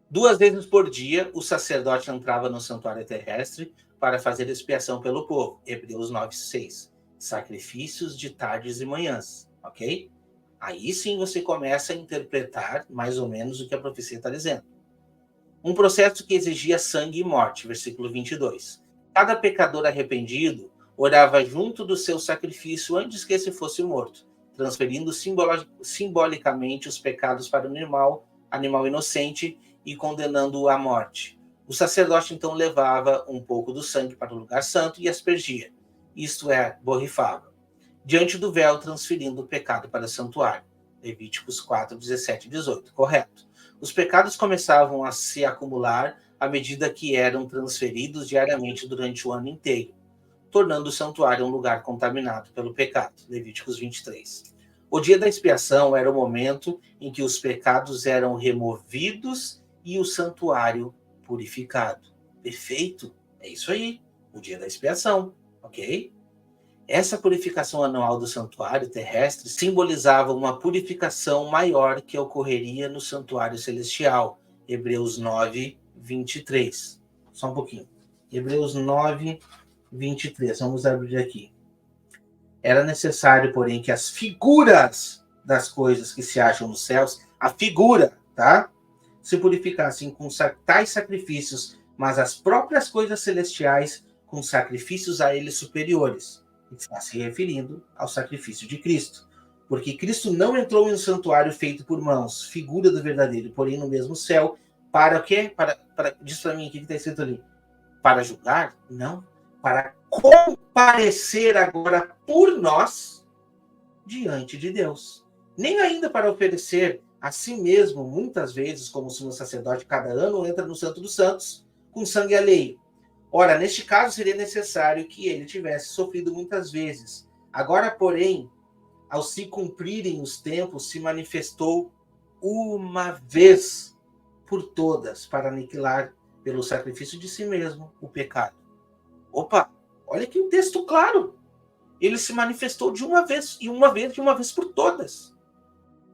2 vezes por dia, o sacerdote entrava no santuário terrestre para fazer expiação pelo povo. Hebreus 9:6. Sacrifícios de tardes e manhãs, ok? Aí sim você começa a interpretar mais ou menos o que a profecia está dizendo. Um processo que exigia sangue e morte, versículo 22. Cada pecador arrependido orava junto do seu sacrifício antes que esse fosse morto, transferindo simbolicamente os pecados para o animal inocente, e condenando-o à morte. O sacerdote então levava um pouco do sangue para o lugar santo e aspergia, isto é, borrifava. diante do véu, transferindo o pecado para o santuário. Levíticos 4, 17 e 18. Correto. Os pecados começavam a se acumular à medida que eram transferidos diariamente durante o ano inteiro, tornando o santuário um lugar contaminado pelo pecado. Levíticos 23. O dia da expiação era o momento em que os pecados eram removidos e o santuário purificado. Perfeito? É isso aí. O dia da expiação, ok? Essa purificação anual do santuário terrestre simbolizava uma purificação maior que ocorreria no santuário celestial. Hebreus 9, 23. Só um pouquinho. Hebreus 9, 23. Vamos abrir aqui. Era necessário, porém, que as figuras das coisas que se acham nos céus, a figura, tá? Se purificassem com tais sacrifícios, mas as próprias coisas celestiais com sacrifícios a eles superiores. Está se referindo ao sacrifício de Cristo. Porque Cristo não entrou em um santuário feito por mãos, figura do verdadeiro, porém no mesmo céu, para o quê? Diz para mim o que está escrito ali. Para julgar? Não. Para comparecer agora por nós diante de Deus. Nem ainda para oferecer a si mesmo, muitas vezes, como sumo sacerdote, cada ano entra no Santo dos Santos com sangue alheio. Ora, neste caso seria necessário que ele tivesse sofrido muitas vezes. Agora, porém, ao se cumprirem os tempos, se manifestou uma vez por todas para aniquilar pelo sacrifício de si mesmo o pecado. Opa, olha aqui um texto claro. Ele se manifestou de uma vez por todas.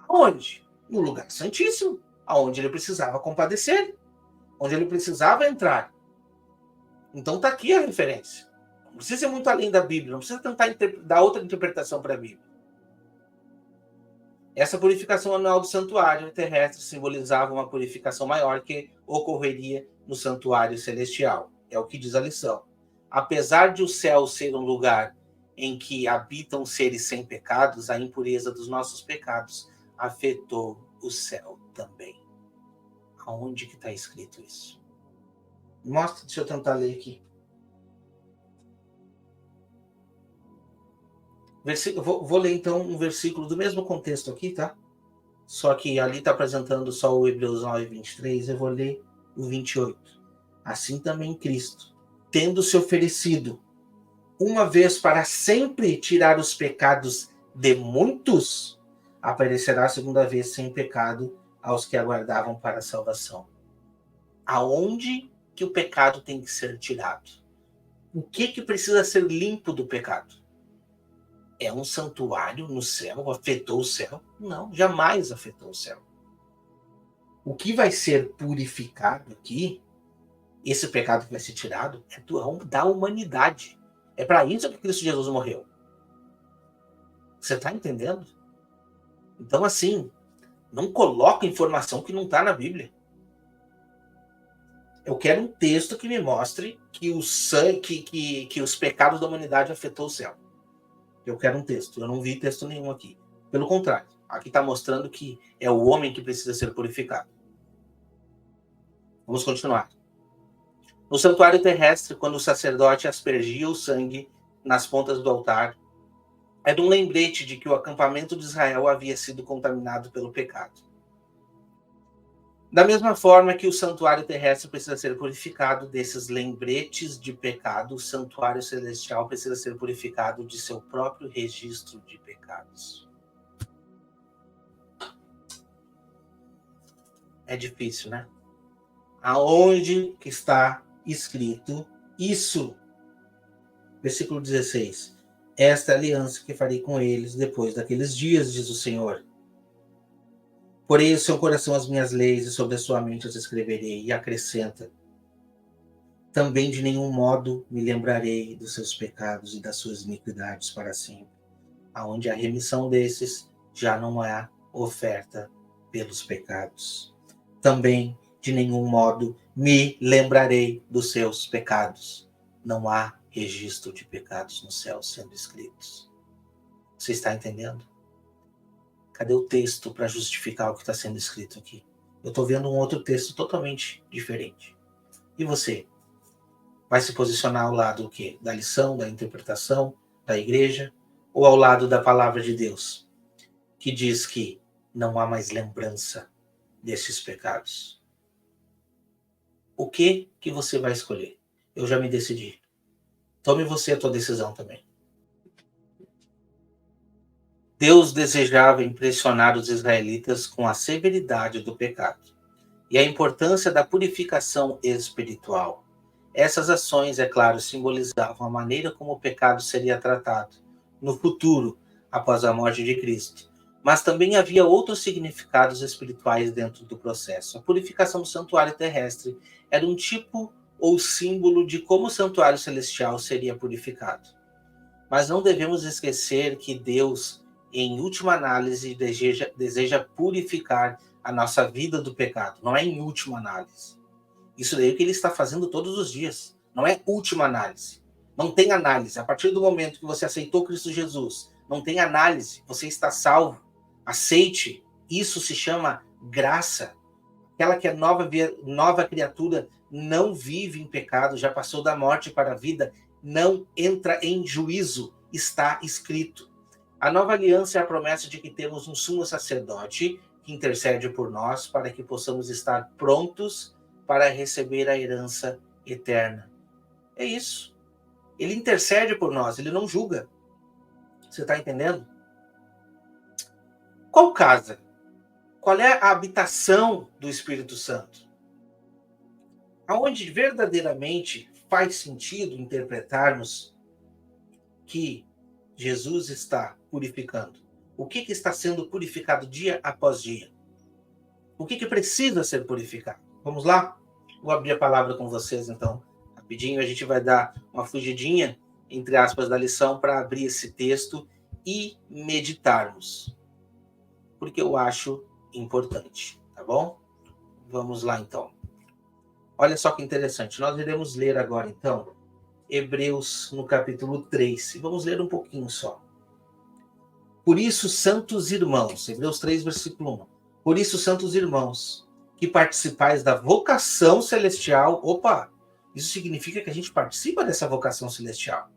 Aonde? No lugar santíssimo, aonde ele precisava compadecer, onde ele precisava entrar. Então está aqui a referência. Não precisa ir muito além da Bíblia, não precisa tentar dar outra interpretação para a Bíblia. Essa purificação anual do santuário terrestre simbolizava uma purificação maior que ocorreria no santuário celestial. É o que diz a lição. Apesar de o céu ser um lugar em que habitam seres sem pecados, a impureza dos nossos pecados afetou o céu também. Aonde que está escrito isso? Mostra, deixa eu tentar ler aqui. Vou ler então um versículo do mesmo contexto aqui, tá? Só que ali está apresentando só o Hebreus 9, 23, eu vou ler o 28. Assim também Cristo, tendo se oferecido uma vez para sempre tirar os pecados de muitos, aparecerá a segunda vez sem pecado aos que aguardavam para a salvação. Aonde que o pecado tem que ser tirado? O que precisa ser limpo do pecado? É um santuário no céu? Afetou o céu? Não, jamais afetou o céu. O que vai ser purificado aqui, esse pecado que vai ser tirado, é da humanidade. É para isso que Cristo Jesus morreu. Você está entendendo? Então, assim, não coloca informação que não está na Bíblia. Eu quero um texto que me mostre que os pecados da humanidade afetou o céu. Eu quero um texto. Eu não vi texto nenhum aqui. Pelo contrário, aqui está mostrando que é o homem que precisa ser purificado. Vamos continuar. No santuário terrestre, quando o sacerdote aspergia o sangue nas pontas do altar, era um lembrete de que o acampamento de Israel havia sido contaminado pelo pecado. Da mesma forma que o santuário terrestre precisa ser purificado desses lembretes de pecado, o santuário celestial precisa ser purificado de seu próprio registro de pecados. É difícil, né? Aonde que está escrito isso? Versículo 16. Esta é a aliança que farei com eles depois daqueles dias, diz o Senhor. Porei o seu coração as minhas leis e sobre a sua mente as escreverei. E acrescenta: também de nenhum modo me lembrarei dos seus pecados e das suas iniquidades para sempre. Aonde a remissão desses já não há oferta pelos pecados. Também de nenhum modo me lembrarei dos seus pecados. Não há registro de pecados no céu sendo escritos. Você está entendendo? Cadê o texto para justificar o que está sendo escrito aqui? Eu estou vendo um outro texto totalmente diferente. E você? Vai se posicionar ao lado do quê? Da lição, da interpretação, da igreja? ou ao lado da palavra de Deus, que diz que não há mais lembrança desses pecados? O que você vai escolher? Eu já me decidi. Tome você a tua decisão também. Deus desejava impressionar os israelitas com a severidade do pecado e a importância da purificação espiritual. Essas ações, é claro, simbolizavam a maneira como o pecado seria tratado no futuro, após a morte de Cristo. Mas também havia outros significados espirituais dentro do processo. A purificação do santuário terrestre era um tipo ou símbolo de como o santuário celestial seria purificado. Mas não devemos esquecer que Deus, em última análise, deseja purificar a nossa vida do pecado. Não é em última análise. Isso daí é o que ele está fazendo todos os dias. Não é última análise. Não tem análise. A partir do momento que você aceitou Cristo Jesus, não tem análise. Você está salvo. Aceite. Isso se chama graça. Aquela que é nova criatura não vive em pecado, já passou da morte para a vida, não entra em juízo. Está escrito. A nova aliança é a promessa de que temos um sumo sacerdote que intercede por nós para que possamos estar prontos para receber a herança eterna. É isso. Ele intercede por nós, ele não julga. Você está entendendo? Qual casa? Qual é a habitação do Espírito Santo? Aonde verdadeiramente faz sentido interpretarmos que Jesus está purificando? O que está sendo purificado dia após dia? O que precisa ser purificado? Vamos lá? Vou abrir a palavra com vocês, então. Rapidinho, a gente vai dar uma fugidinha, entre aspas, da lição para abrir esse texto e meditarmos. Porque eu acho importante, tá bom? Vamos lá, então. Olha só que interessante. Nós iremos ler agora, então, Hebreus no capítulo 3. E vamos ler um pouquinho só. Por isso, santos irmãos, Hebreus 3, versículo 1. Por isso, santos irmãos, que participais da vocação celestial. Opa, isso significa que a gente participa dessa vocação celestial.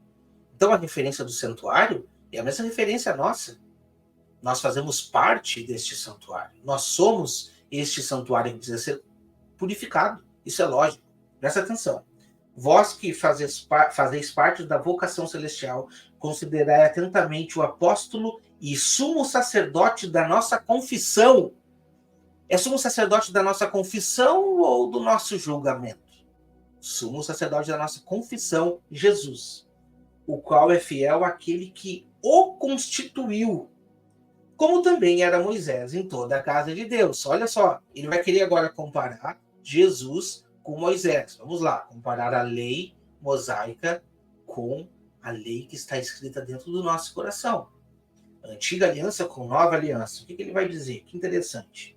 Então, a referência do santuário é a mesma referência nossa. Nós fazemos parte deste santuário. Nós somos este santuário que precisa ser purificado. Isso é lógico. Presta atenção. Vós que fazeis parte da vocação celestial, considerai atentamente o apóstolo e sumo sacerdote da nossa confissão. É sumo sacerdote da nossa confissão ou do nosso julgamento? Sumo sacerdote da nossa confissão, Jesus, o qual é fiel àquele que o constituiu, como também era Moisés em toda a casa de Deus. Olha só, ele vai querer agora comparar Jesus com Moisés. Vamos lá, comparar a lei mosaica com a lei que está escrita dentro do nosso coração. Antiga aliança com nova aliança. O que ele vai dizer? Que interessante.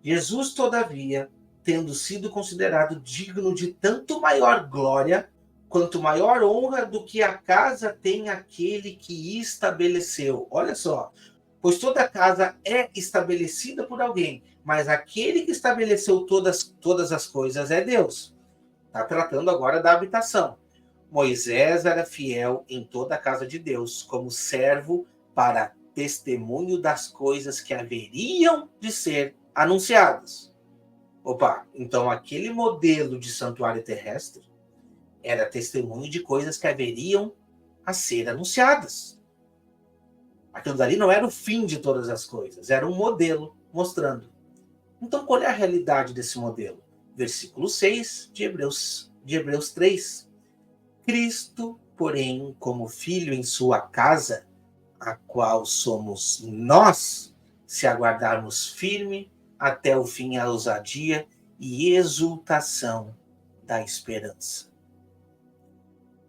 Jesus, todavia, tendo sido considerado digno de tanto maior glória, quanto maior honra do que a casa tem aquele que estabeleceu. Olha só, pois toda casa é estabelecida por alguém, mas aquele que estabeleceu todas as coisas é Deus. Está tratando agora da habitação. Moisés era fiel em toda a casa de Deus, como servo para testemunho das coisas que haveriam de ser anunciadas. Opa, então aquele modelo de santuário terrestre era testemunho de coisas que haveriam a ser anunciadas. Aquilo dali não era o fim de todas as coisas, era um modelo mostrando. Então, qual é a realidade desse modelo? Versículo 6 de Hebreus 3. Cristo, porém, como filho em sua casa, a qual somos nós, se aguardarmos firme até o fim a ousadia e exultação da esperança.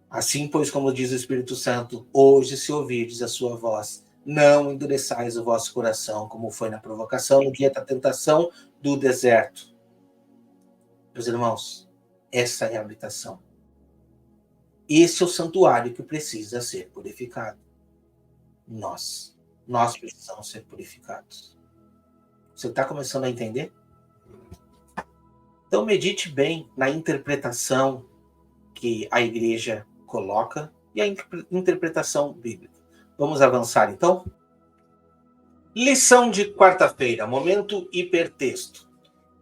Assim, pois, como diz o Espírito Santo, hoje, se ouvirdes a sua voz, não endureçais o vosso coração, como foi na provocação, no dia da tentação do deserto. Meus irmãos, essa é a habitação. Esse é o santuário que precisa ser purificado. Nós precisamos ser purificados. Você está começando a entender? Então medite bem na interpretação que a igreja coloca e a interpretação bíblica. Vamos avançar, então? Lição de quarta-feira, momento hipertexto.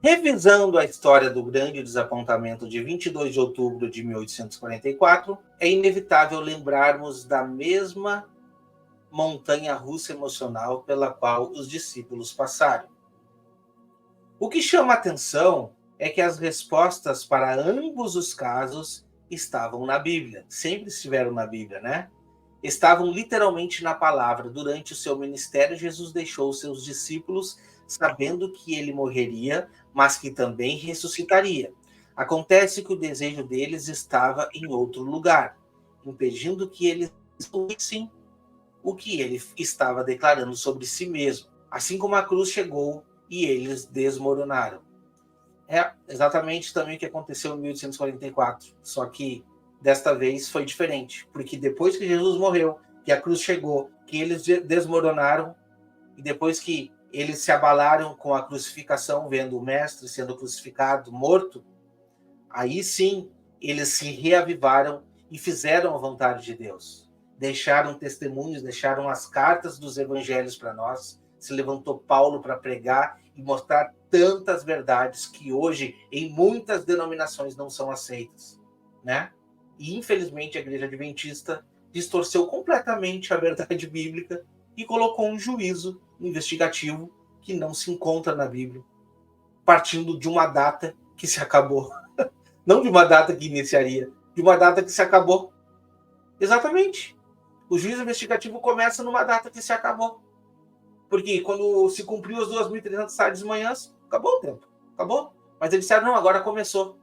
Revisando a história do grande desapontamento de 22 de outubro de 1844, é inevitável lembrarmos da mesma montanha-russa emocional pela qual os discípulos passaram. O que chama a atenção é que as respostas para ambos os casos estavam na Bíblia. Sempre estiveram na Bíblia, né? Estavam literalmente na palavra. Durante o seu ministério, Jesus deixou os seus discípulos sabendo que ele morreria, mas que também ressuscitaria. Acontece que o desejo deles estava em outro lugar, impedindo que eles ouvissem o que ele estava declarando sobre si mesmo. Assim como a cruz chegou e eles desmoronaram. É exatamente também o que aconteceu em 1844, só que desta vez foi diferente, porque depois que Jesus morreu, que a cruz chegou, que eles desmoronaram, e depois que eles se abalaram com a crucificação, vendo o mestre sendo crucificado, morto, aí sim eles se reavivaram e fizeram a vontade de Deus. Deixaram testemunhos, deixaram as cartas dos evangelhos para nós, se levantou Paulo para pregar e mostrar tantas verdades que hoje em muitas denominações não são aceitas, né? E infelizmente a Igreja Adventista distorceu completamente a verdade bíblica e colocou um juízo investigativo que não se encontra na Bíblia, partindo de uma data que se acabou. Não de uma data que iniciaria, de uma data que se acabou. Exatamente. O juízo investigativo começa numa data que se acabou. Porque quando se cumpriu as 2.300 tardes e manhãs, acabou o tempo. Acabou. Mas eles disseram, não, agora começou.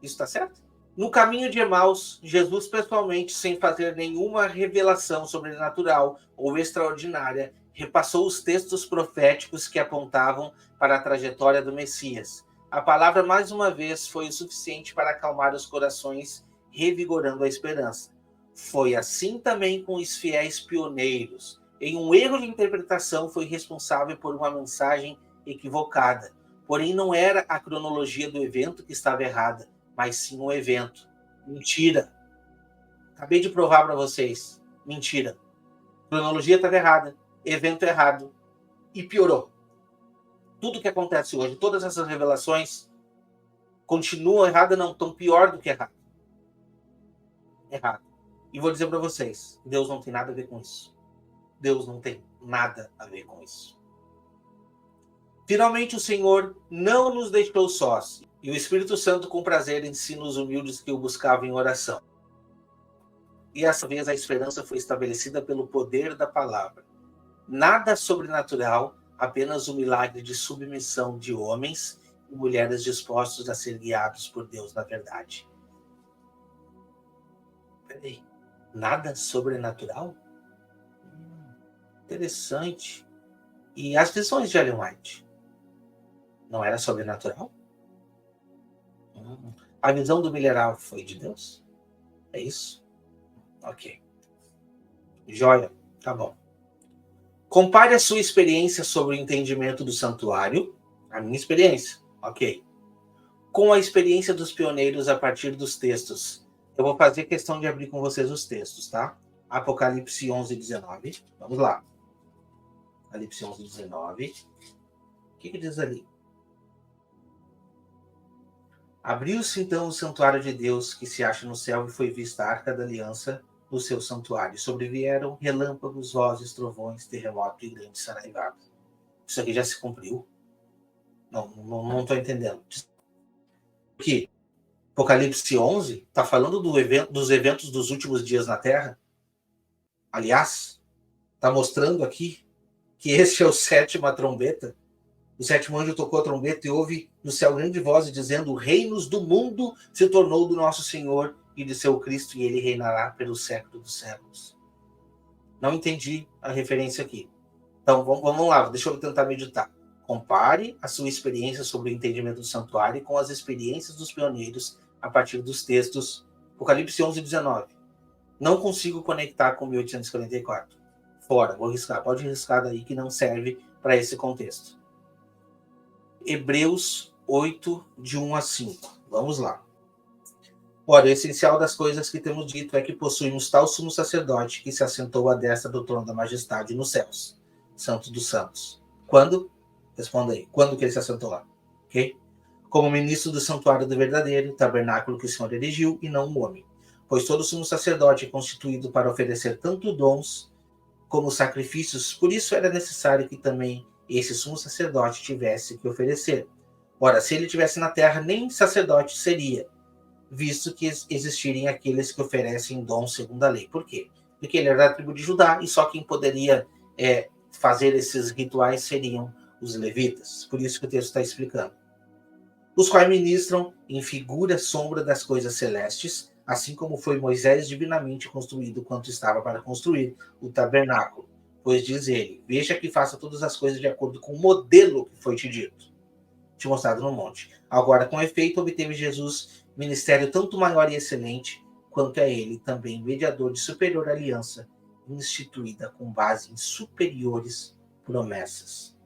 Isso está certo? No caminho de Emaús, Jesus pessoalmente, sem fazer nenhuma revelação sobrenatural ou extraordinária, repassou os textos proféticos que apontavam para a trajetória do Messias. A palavra, mais uma vez, foi o suficiente para acalmar os corações, revigorando a esperança. Foi assim também com os fiéis pioneiros. Em um erro de interpretação, foi responsável por uma mensagem equivocada. Porém, não era a cronologia do evento que estava errada, mas sim o evento. Mentira. Acabei de provar para vocês. Mentira. Cronologia estava errada, evento errado. E piorou. Tudo que acontece hoje, todas essas revelações, continuam erradas, não, estão pior do que errado. Errado. E vou dizer para vocês, Deus não tem nada a ver com isso. Deus não tem nada a ver com isso. Finalmente o Senhor não nos deixou sós, e o Espírito Santo com prazer ensina os humildes que o buscavam em oração. E essa vez a esperança foi estabelecida pelo poder da palavra. Nada sobrenatural, apenas o milagre de submissão de homens e mulheres dispostos a ser guiados por Deus na verdade. Peraí, nada sobrenatural? Interessante. E as visões de Ellen White? Não era sobrenatural? A visão do milharal foi de Deus? É isso? Ok. Joia, tá bom. Compare a sua experiência sobre o entendimento do santuário, a minha experiência, ok, com a experiência dos pioneiros a partir dos textos. Eu vou fazer questão de abrir com vocês os textos, tá? Apocalipse 11, 19. Vamos lá. Apocalipse 11, 19. O que diz ali? Abriu-se então o santuário de Deus que se acha no céu e foi vista a arca da aliança no seu santuário. Sobrevieram relâmpagos, vozes, trovões, terremoto e grande saraivada. Isso aqui já se cumpriu? Não estou entendendo. Aqui, Apocalipse 11 está falando dos eventos dos últimos dias na Terra. Aliás, está mostrando aqui que este é o sétima trombeta. O sétimo anjo tocou a trombeta e houve no céu grande voz dizendo: reinos do mundo se tornou do nosso Senhor e de seu Cristo, e ele reinará pelo século dos séculos. Não entendi a referência aqui. Então, vamos lá, deixa eu tentar meditar. Compare a sua experiência sobre o entendimento do santuário com as experiências dos pioneiros a partir dos textos Apocalipse 11 e 19. Não consigo conectar com 1844. Fora, vou riscar. Pode riscar daí que não serve para esse contexto. Hebreus 8, de 1 a 5. Vamos lá. Ora, o essencial das coisas que temos dito é que possuímos tal sumo sacerdote que se assentou à destra do trono da majestade nos céus, Santo dos Santos. Quando? Responda aí. Quando que ele se assentou lá? Ok? Como ministro do santuário do verdadeiro, tabernáculo que o Senhor erigiu, e não um homem. Pois todo sumo sacerdote é constituído para oferecer tanto dons como sacrifícios, por isso era necessário que também esse sumo sacerdote tivesse que oferecer. Ora, se ele tivesse na terra, nem sacerdote seria, visto que existirem aqueles que oferecem dons segundo a lei. Por quê? Porque ele era da tribo de Judá e só quem poderia fazer esses rituais seriam os levitas. Por isso que o texto está explicando. Os quais ministram em figura sombra das coisas celestes, assim como foi Moisés divinamente construído quanto estava para construir o tabernáculo. Pois diz ele, veja que faça todas as coisas de acordo com o modelo que foi te dito, te mostrado no monte. Agora, com efeito, obteve Jesus ministério tanto maior e excelente, quanto é ele também mediador de superior aliança, instituída com base em superiores promessas.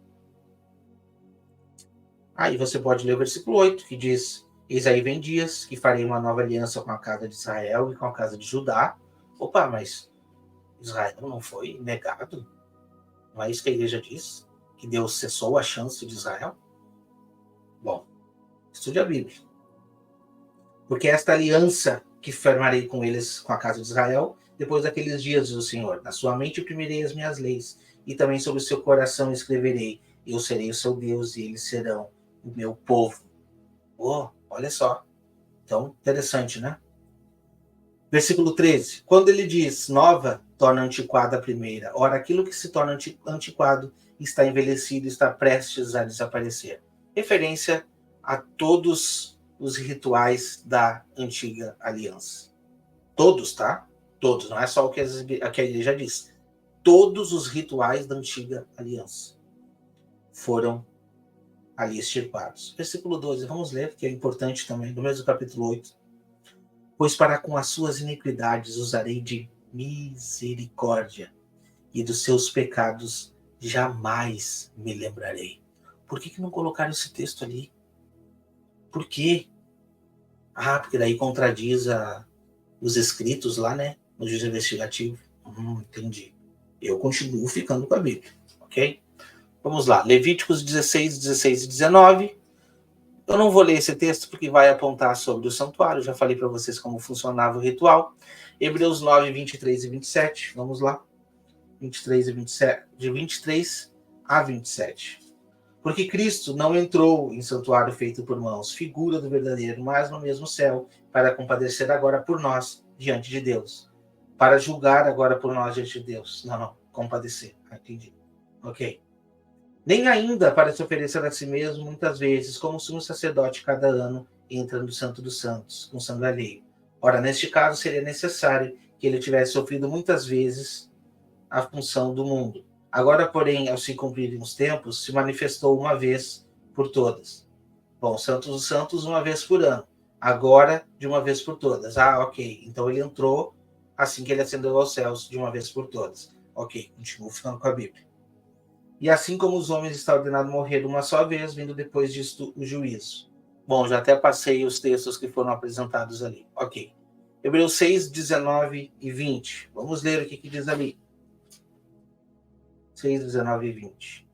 Aí você pode ler o versículo 8, que diz: Eis aí vem dias que farei uma nova aliança com a casa de Israel e com a casa de Judá. Opa, mas Israel não foi negado? Não é isso que a igreja diz? Que Deus cessou a chance de Israel? Bom, estude a Bíblia. Porque esta aliança que firmarei com eles, com a casa de Israel, depois daqueles dias, diz o Senhor, na sua mente imprimirei as minhas leis, e também sobre o seu coração escreverei, eu serei o seu Deus, e eles serão o meu povo. Oh, olha só. Então, interessante, né? Versículo 13. Quando ele diz, nova, torna antiquada a primeira. Ora, aquilo que se torna antiquado está envelhecido, está prestes a desaparecer. Referência a todos os rituais da antiga aliança. Todos, tá? Todos, não é só o que a igreja diz. Todos os rituais da antiga aliança foram ali extirpados. Versículo 12, vamos ler, que é importante também, do mesmo capítulo 8. Pois para com as suas iniquidades usarei de misericórdia, e dos seus pecados jamais me lembrarei. Por que não colocaram esse texto ali? Por quê? Ah, porque daí contradiz os escritos lá, né? No juízo investigativo. Entendi. Eu continuo ficando com a Bíblia, ok? Vamos lá. Levíticos 16, 16 e 19. Eu não vou ler esse texto porque vai apontar sobre o santuário. Já falei para vocês como funcionava o ritual. Hebreus 9, 23 e 27. Vamos lá. 23 e 27, de 23 a 27. Porque Cristo não entrou em santuário feito por mãos, figura do verdadeiro, mas no mesmo céu, para compadecer agora por nós diante de Deus. Para julgar agora por nós diante de Deus. Não, compadecer. Entendi. Ok. Nem ainda para se oferecer a si mesmo, muitas vezes, como sumo sacerdote cada ano, entra no Santo dos Santos, com sangue alheio. Ora, neste caso, seria necessário que ele tivesse sofrido muitas vezes a função do mundo. Agora, porém, ao se cumprirem os tempos, se manifestou uma vez por todas. Bom, Santos dos Santos uma vez por ano. Agora, de uma vez por todas. Ah, ok. Então ele entrou assim que ele ascendeu aos céus, de uma vez por todas. Ok, continuo ficando com a Bíblia. E assim como os homens está ordenado morrer uma só vez, vindo depois disto o juízo. Bom, já até passei os textos que foram apresentados ali. Ok. Hebreus 6, 19 e 20. Vamos ler o que diz ali. 6, 19 e 20.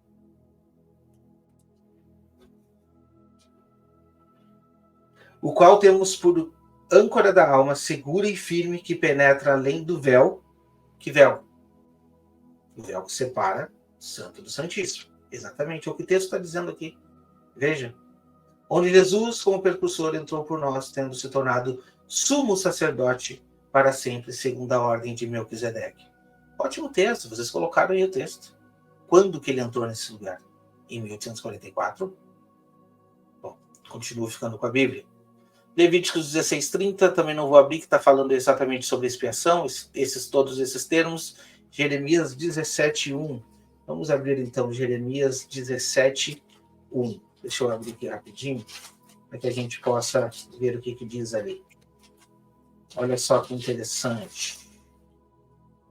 O qual temos por âncora da alma, segura e firme, que penetra além do véu. Que véu? O véu que separa Santo do Santíssimo. Exatamente o que o texto está dizendo aqui. Veja. Onde Jesus, como percursor, entrou por nós, tendo se tornado sumo sacerdote para sempre, segundo a ordem de Melquisedeque. Ótimo texto, vocês colocaram aí o texto. Quando que ele entrou nesse lugar? Em 1844? Bom, continuo ficando com a Bíblia. Levíticos 16:30, também não vou abrir, que está falando exatamente sobre expiação, todos esses termos. Jeremias 17:1. Vamos abrir então Jeremias 17:1. Deixa eu abrir aqui rapidinho, para que a gente possa ver o que diz ali. Olha só que interessante.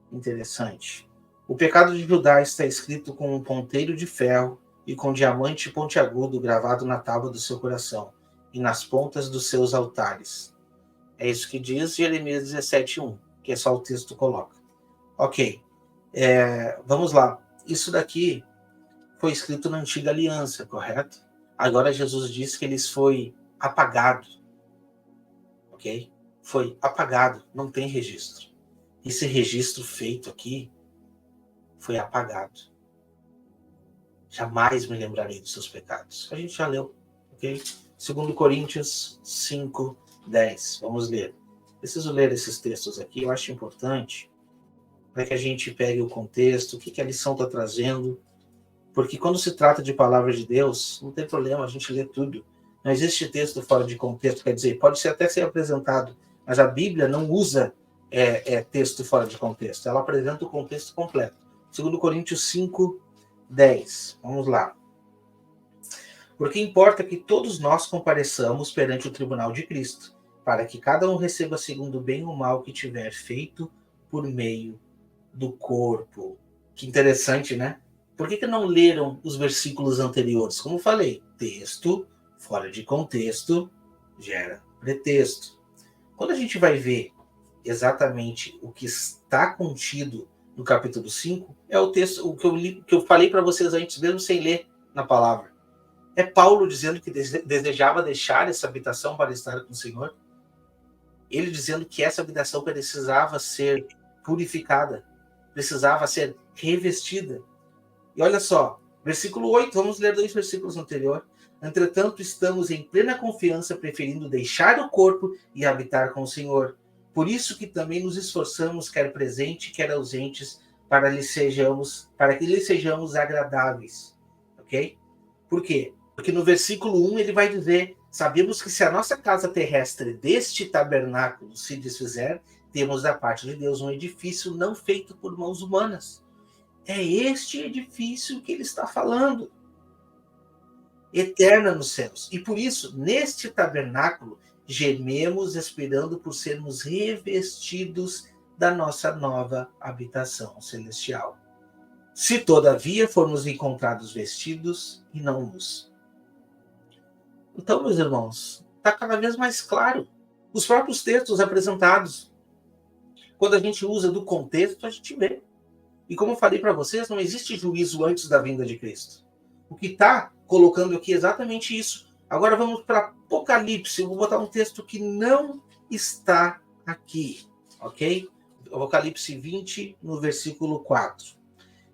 Interessante. O pecado de Judá está escrito com um ponteiro de ferro e com diamante pontiagudo gravado na tábua do seu coração e nas pontas dos seus altares. É isso que diz Jeremias 17:1, que é só o texto coloca. Ok. Vamos lá. Isso daqui foi escrito na Antiga Aliança, correto? Agora Jesus disse que eles foi apagado. Ok? Foi apagado, não tem registro. Esse registro feito aqui foi apagado. Jamais me lembrarei dos seus pecados. A gente já leu, ok? 2 Coríntios 5:10. Vamos ler. Preciso ler esses textos aqui, eu acho importante para que a gente pegue o contexto, o que a lição está trazendo, porque quando se trata de palavra de Deus, não tem problema, a gente lê tudo. Não existe texto fora de contexto, quer dizer, pode até ser apresentado, mas a Bíblia não usa texto fora de contexto, ela apresenta o contexto completo. 2 Coríntios 5:10. Vamos lá. Porque importa que todos nós compareçamos perante o tribunal de Cristo, para que cada um receba segundo o bem ou mal que tiver feito por meio do corpo. Que interessante, né? Por que não leram os versículos anteriores? Como falei, texto fora de contexto gera pretexto. Quando a gente vai ver exatamente o que está contido no capítulo 5, é o texto, o que eu falei para vocês antes, mesmo sem ler na palavra. É Paulo dizendo que desejava deixar essa habitação para estar com o Senhor. Ele dizendo que essa habitação precisava ser purificada, precisava ser revestida. E olha só, versículo 8, vamos ler 2 versículos anteriores. Entretanto, estamos em plena confiança, preferindo deixar o corpo e habitar com o Senhor. Por isso que também nos esforçamos, quer presente, quer ausentes, para que lhe sejamos agradáveis. Ok? Por quê? Porque no versículo 1 ele vai dizer: sabemos que se a nossa casa terrestre deste tabernáculo se desfizer, temos da parte de Deus um edifício não feito por mãos humanas. É este edifício que ele está falando. Eterna nos céus. E por isso, neste tabernáculo, gememos esperando por sermos revestidos da nossa nova habitação celestial. Se todavia formos encontrados vestidos e não nus. Então, meus irmãos, está cada vez mais claro. Os próprios textos apresentados, quando a gente usa do contexto, a gente vê. E como eu falei para vocês, não existe juízo antes da vinda de Cristo. O que está colocando aqui é exatamente isso. Agora vamos para Apocalipse. Eu vou botar um texto que não está aqui, ok? Apocalipse 20, no versículo 4.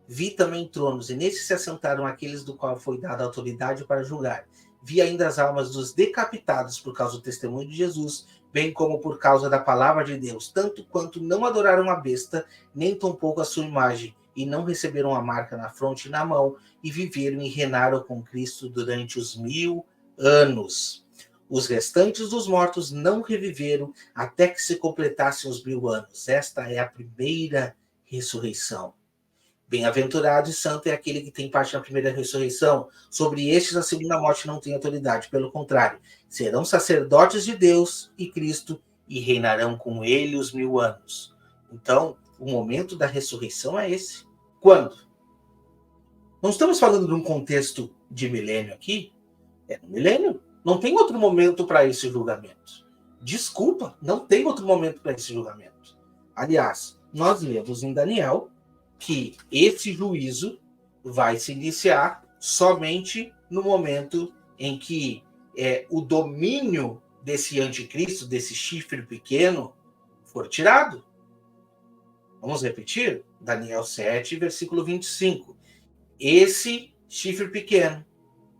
Vi também tronos, e nesses se assentaram aqueles do qual foi dada autoridade para julgar. Vi ainda as almas dos decapitados por causa do testemunho de Jesus, bem como por causa da palavra de Deus, tanto quanto não adoraram a besta, nem tampouco a sua imagem, e não receberam a marca na fronte e na mão, e viveram e reinaram com Cristo durante os 1000 anos. Os restantes dos mortos não reviveram até que se completassem os 1000 anos. Esta é a primeira ressurreição. Bem-aventurado e santo é aquele que tem parte na primeira ressurreição. Sobre estes, a segunda morte não tem autoridade. Pelo contrário, serão sacerdotes de Deus e Cristo e reinarão com ele os 1000 anos. Então, o momento da ressurreição é esse. Quando? Não estamos falando de um contexto de milênio aqui. É no milênio. Não tem outro momento para esse julgamento. Desculpa, não tem outro momento para esse julgamento. Aliás, nós lemos em Daniel que esse juízo vai se iniciar somente no momento em que o domínio desse anticristo, desse chifre pequeno, for tirado. Vamos repetir? Daniel 7, versículo 25. Esse chifre pequeno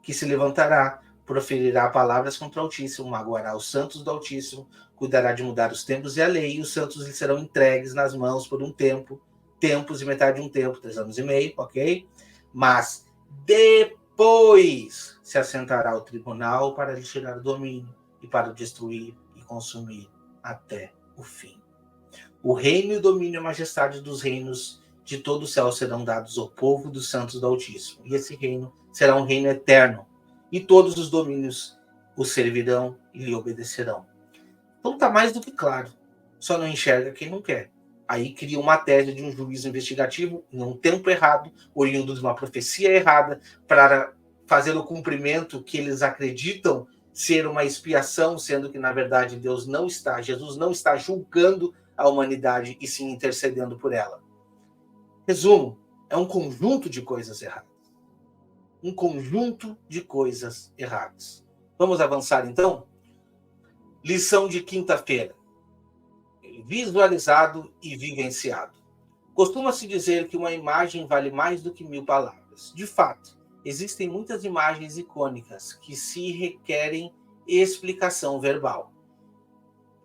que se levantará, proferirá palavras contra o Altíssimo, magoará os santos do Altíssimo, cuidará de mudar os tempos e a lei, e os santos lhe serão entregues nas mãos por um tempo, tempos e metade de um tempo, 3 anos e meio, ok? Mas depois se assentará o tribunal para lhe tirar o domínio e para o destruir e consumir até o fim. O reino e o domínio e a majestade dos reinos de todo o céu serão dados ao povo dos santos do Altíssimo. E esse reino será um reino eterno. E todos os domínios o servirão e lhe obedecerão. Então está mais do que claro. Só não enxerga quem não quer. Aí cria uma tese de um juízo investigativo em um tempo errado, oriundo de uma profecia errada, para fazer o cumprimento que eles acreditam ser uma expiação, sendo que, na verdade, Jesus não está julgando a humanidade e sim intercedendo por ela. Resumo, é um conjunto de coisas erradas. Um conjunto de coisas erradas. Vamos avançar, então? Lição de quinta-feira. Visualizado e vivenciado. Costuma-se dizer que uma imagem vale mais do que 1000 palavras. De fato, existem muitas imagens icônicas que se requerem explicação verbal.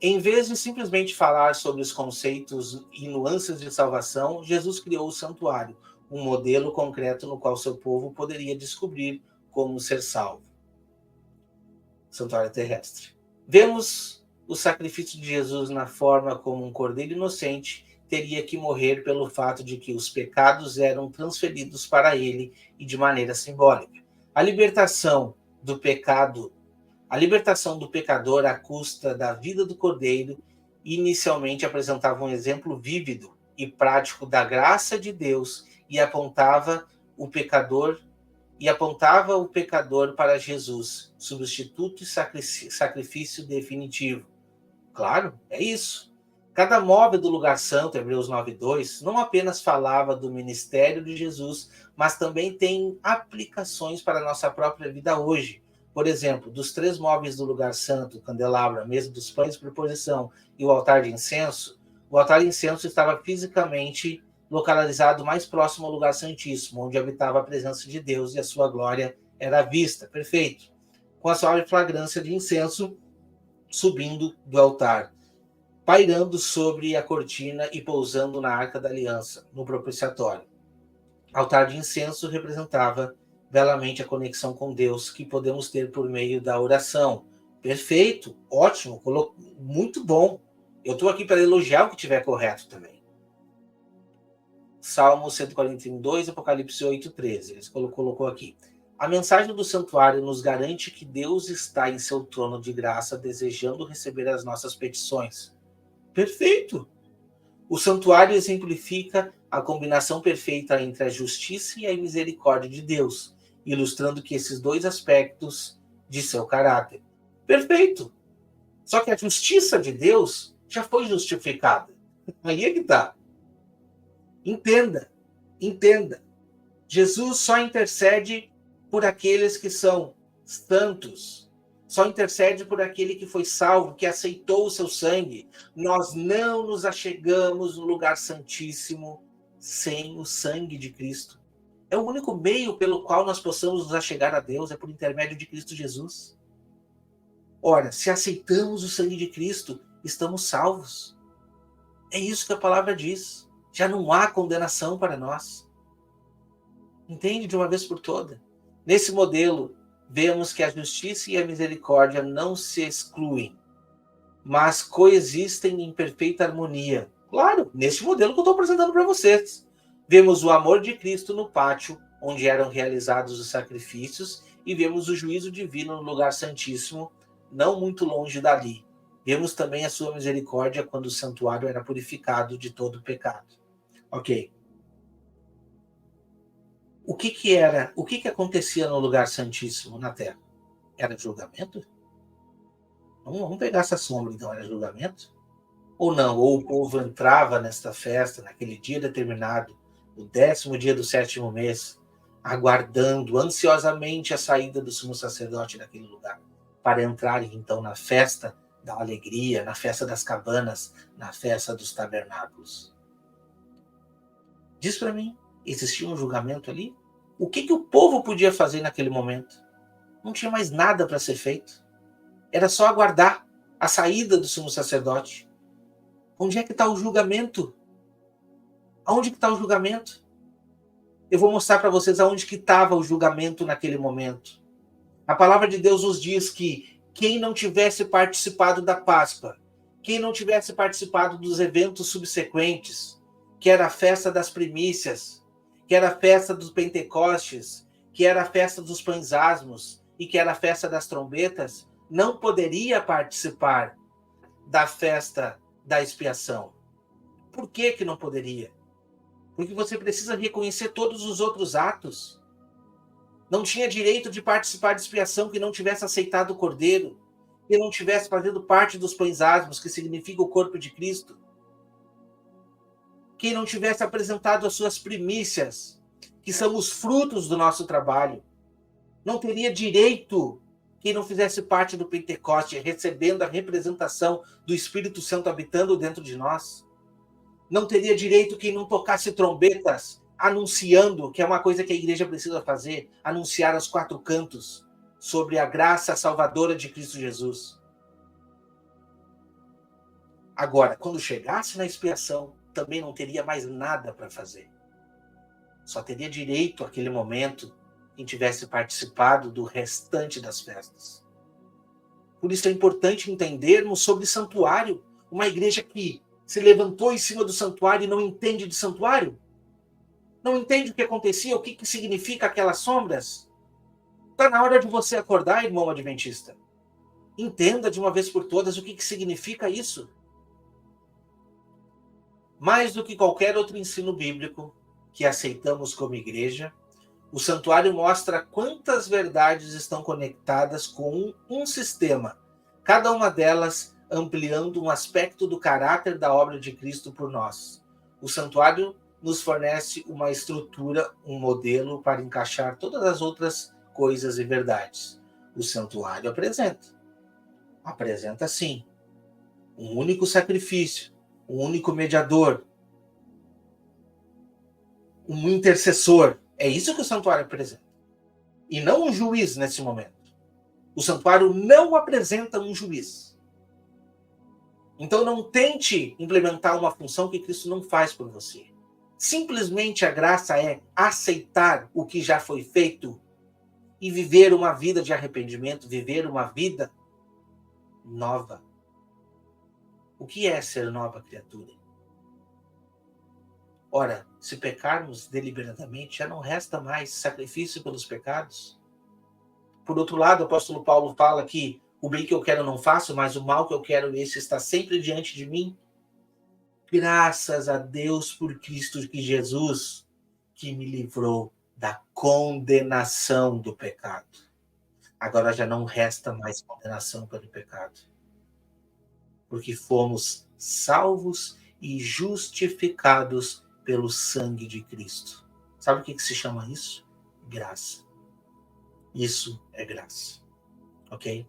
Em vez de simplesmente falar sobre os conceitos e nuances de salvação, Jesus criou o santuário, um modelo concreto no qual seu povo poderia descobrir como ser salvo. Santuário terrestre. Vemos o sacrifício de Jesus na forma como um cordeiro inocente teria que morrer pelo fato de que os pecados eram transferidos para ele e de maneira simbólica. A libertação do pecador à custa da vida do cordeiro inicialmente apresentava um exemplo vívido e prático da graça de Deus e apontava o pecador para Jesus, substituto e sacrifício definitivo. Claro, é isso. Cada móvel do lugar santo, Hebreus 9:2, não apenas falava do ministério de Jesus, mas também tem aplicações para a nossa própria vida hoje. Por exemplo, dos 3 móveis do lugar santo, o candelabro, a mesa dos pães de proposição e o altar de incenso, o altar de incenso estava fisicamente localizado mais próximo ao lugar santíssimo, onde habitava a presença de Deus e a sua glória era vista. Perfeito. Com a suave flagrância de incenso subindo do altar, pairando sobre a cortina e pousando na arca da aliança, no propiciatório. Altar de incenso representava belamente a conexão com Deus que podemos ter por meio da oração. Perfeito, ótimo, muito bom. Eu estou aqui para elogiar o que estiver correto também. Salmo 141:2, Apocalipse 8:13. Ele colocou aqui. A mensagem do santuário nos garante que Deus está em seu trono de graça, desejando receber as nossas petições. Perfeito! O santuário exemplifica a combinação perfeita entre a justiça e a misericórdia de Deus, ilustrando que esses 2 aspectos de seu caráter. Perfeito! Só que a justiça de Deus já foi justificada. Aí é que está. Entenda. Jesus só intercede por aqueles que são santos. Só intercede por aquele que foi salvo, que aceitou o seu sangue. Nós não nos achegamos no lugar santíssimo sem o sangue de Cristo. É o único meio pelo qual nós possamos nos achegar a Deus, é por intermédio de Cristo Jesus. Ora, se aceitamos o sangue de Cristo, estamos salvos. É isso que a palavra diz. Já não há condenação para nós. Entende de uma vez por todas? Nesse modelo, vemos que a justiça e a misericórdia não se excluem, mas coexistem em perfeita harmonia. Claro, nesse modelo que eu estou apresentando para vocês. Vemos o amor de Cristo no pátio, onde eram realizados os sacrifícios, e vemos o juízo divino no lugar santíssimo, não muito longe dali. Vemos também a sua misericórdia quando o santuário era purificado de todo o pecado. Ok. O que acontecia no lugar santíssimo na terra? Era julgamento? Vamos pegar essa sombra, então, era julgamento? Ou não? Ou o povo entrava nesta festa, naquele dia determinado, o 10º dia do 7º mês, aguardando ansiosamente a saída do sumo sacerdote daquele lugar, para entrar, então, na festa da alegria, na festa das cabanas, na festa dos tabernáculos. Diz para mim, existia um julgamento ali? O que o povo podia fazer naquele momento? Não tinha mais nada para ser feito. Era só aguardar a saída do sumo sacerdote. Onde é que está o julgamento? Aonde que está o julgamento? Eu vou mostrar para vocês aonde que estava o julgamento naquele momento. A palavra de Deus nos diz que quem não tivesse participado da Páscoa, quem não tivesse participado dos eventos subsequentes, que era a festa das primícias, que era a festa dos Pentecostes, que era a festa dos pães asmos e que era a festa das trombetas, não poderia participar da festa da expiação. Por que não poderia? Porque você precisa reconhecer todos os outros atos. Não tinha direito de participar de expiação que não tivesse aceitado o Cordeiro, que não tivesse fazendo parte dos pães asmos, que significa o corpo de Cristo. Quem não tivesse apresentado as suas primícias, que são os frutos do nosso trabalho. Não teria direito quem não fizesse parte do Pentecoste, recebendo a representação do Espírito Santo habitando dentro de nós. Não teria direito quem não tocasse trombetas, anunciando, que é uma coisa que a igreja precisa fazer, anunciar aos quatro cantos sobre a graça salvadora de Cristo Jesus. Agora, quando chegasse na expiação, também não teria mais nada para fazer. Só teria direito àquele momento quem tivesse participado do restante das festas. Por isso é importante entendermos sobre santuário. Uma igreja que se levantou em cima do santuário e não entende de santuário? Não entende o que acontecia, o que significa aquelas sombras? Está na hora de você acordar, irmão adventista. Entenda de uma vez por todas o que significa isso. Mais do que qualquer outro ensino bíblico que aceitamos como igreja, o santuário mostra quantas verdades estão conectadas com um sistema, cada uma delas ampliando um aspecto do caráter da obra de Cristo por nós. O santuário nos fornece uma estrutura, um modelo para encaixar todas as outras coisas e verdades. O santuário apresenta sim, um único sacrifício, um único mediador, um intercessor. É isso que o santuário apresenta. E não um juiz nesse momento. O santuário não apresenta um juiz. Então não tente implementar uma função que Cristo não faz por você. Simplesmente a graça é aceitar o que já foi feito e viver uma vida de arrependimento, viver uma vida nova. O que é ser nova criatura? Ora, se pecarmos deliberadamente, já não resta mais sacrifício pelos pecados. Por outro lado, o apóstolo Paulo fala que o bem que eu quero não faço, mas o mal que eu quero, esse está sempre diante de mim. Graças a Deus por Cristo Jesus, que me livrou da condenação do pecado. Agora já não resta mais condenação pelo pecado. Porque fomos salvos e justificados pelo sangue de Cristo. Sabe o que se chama isso? Graça. Isso é graça. Ok?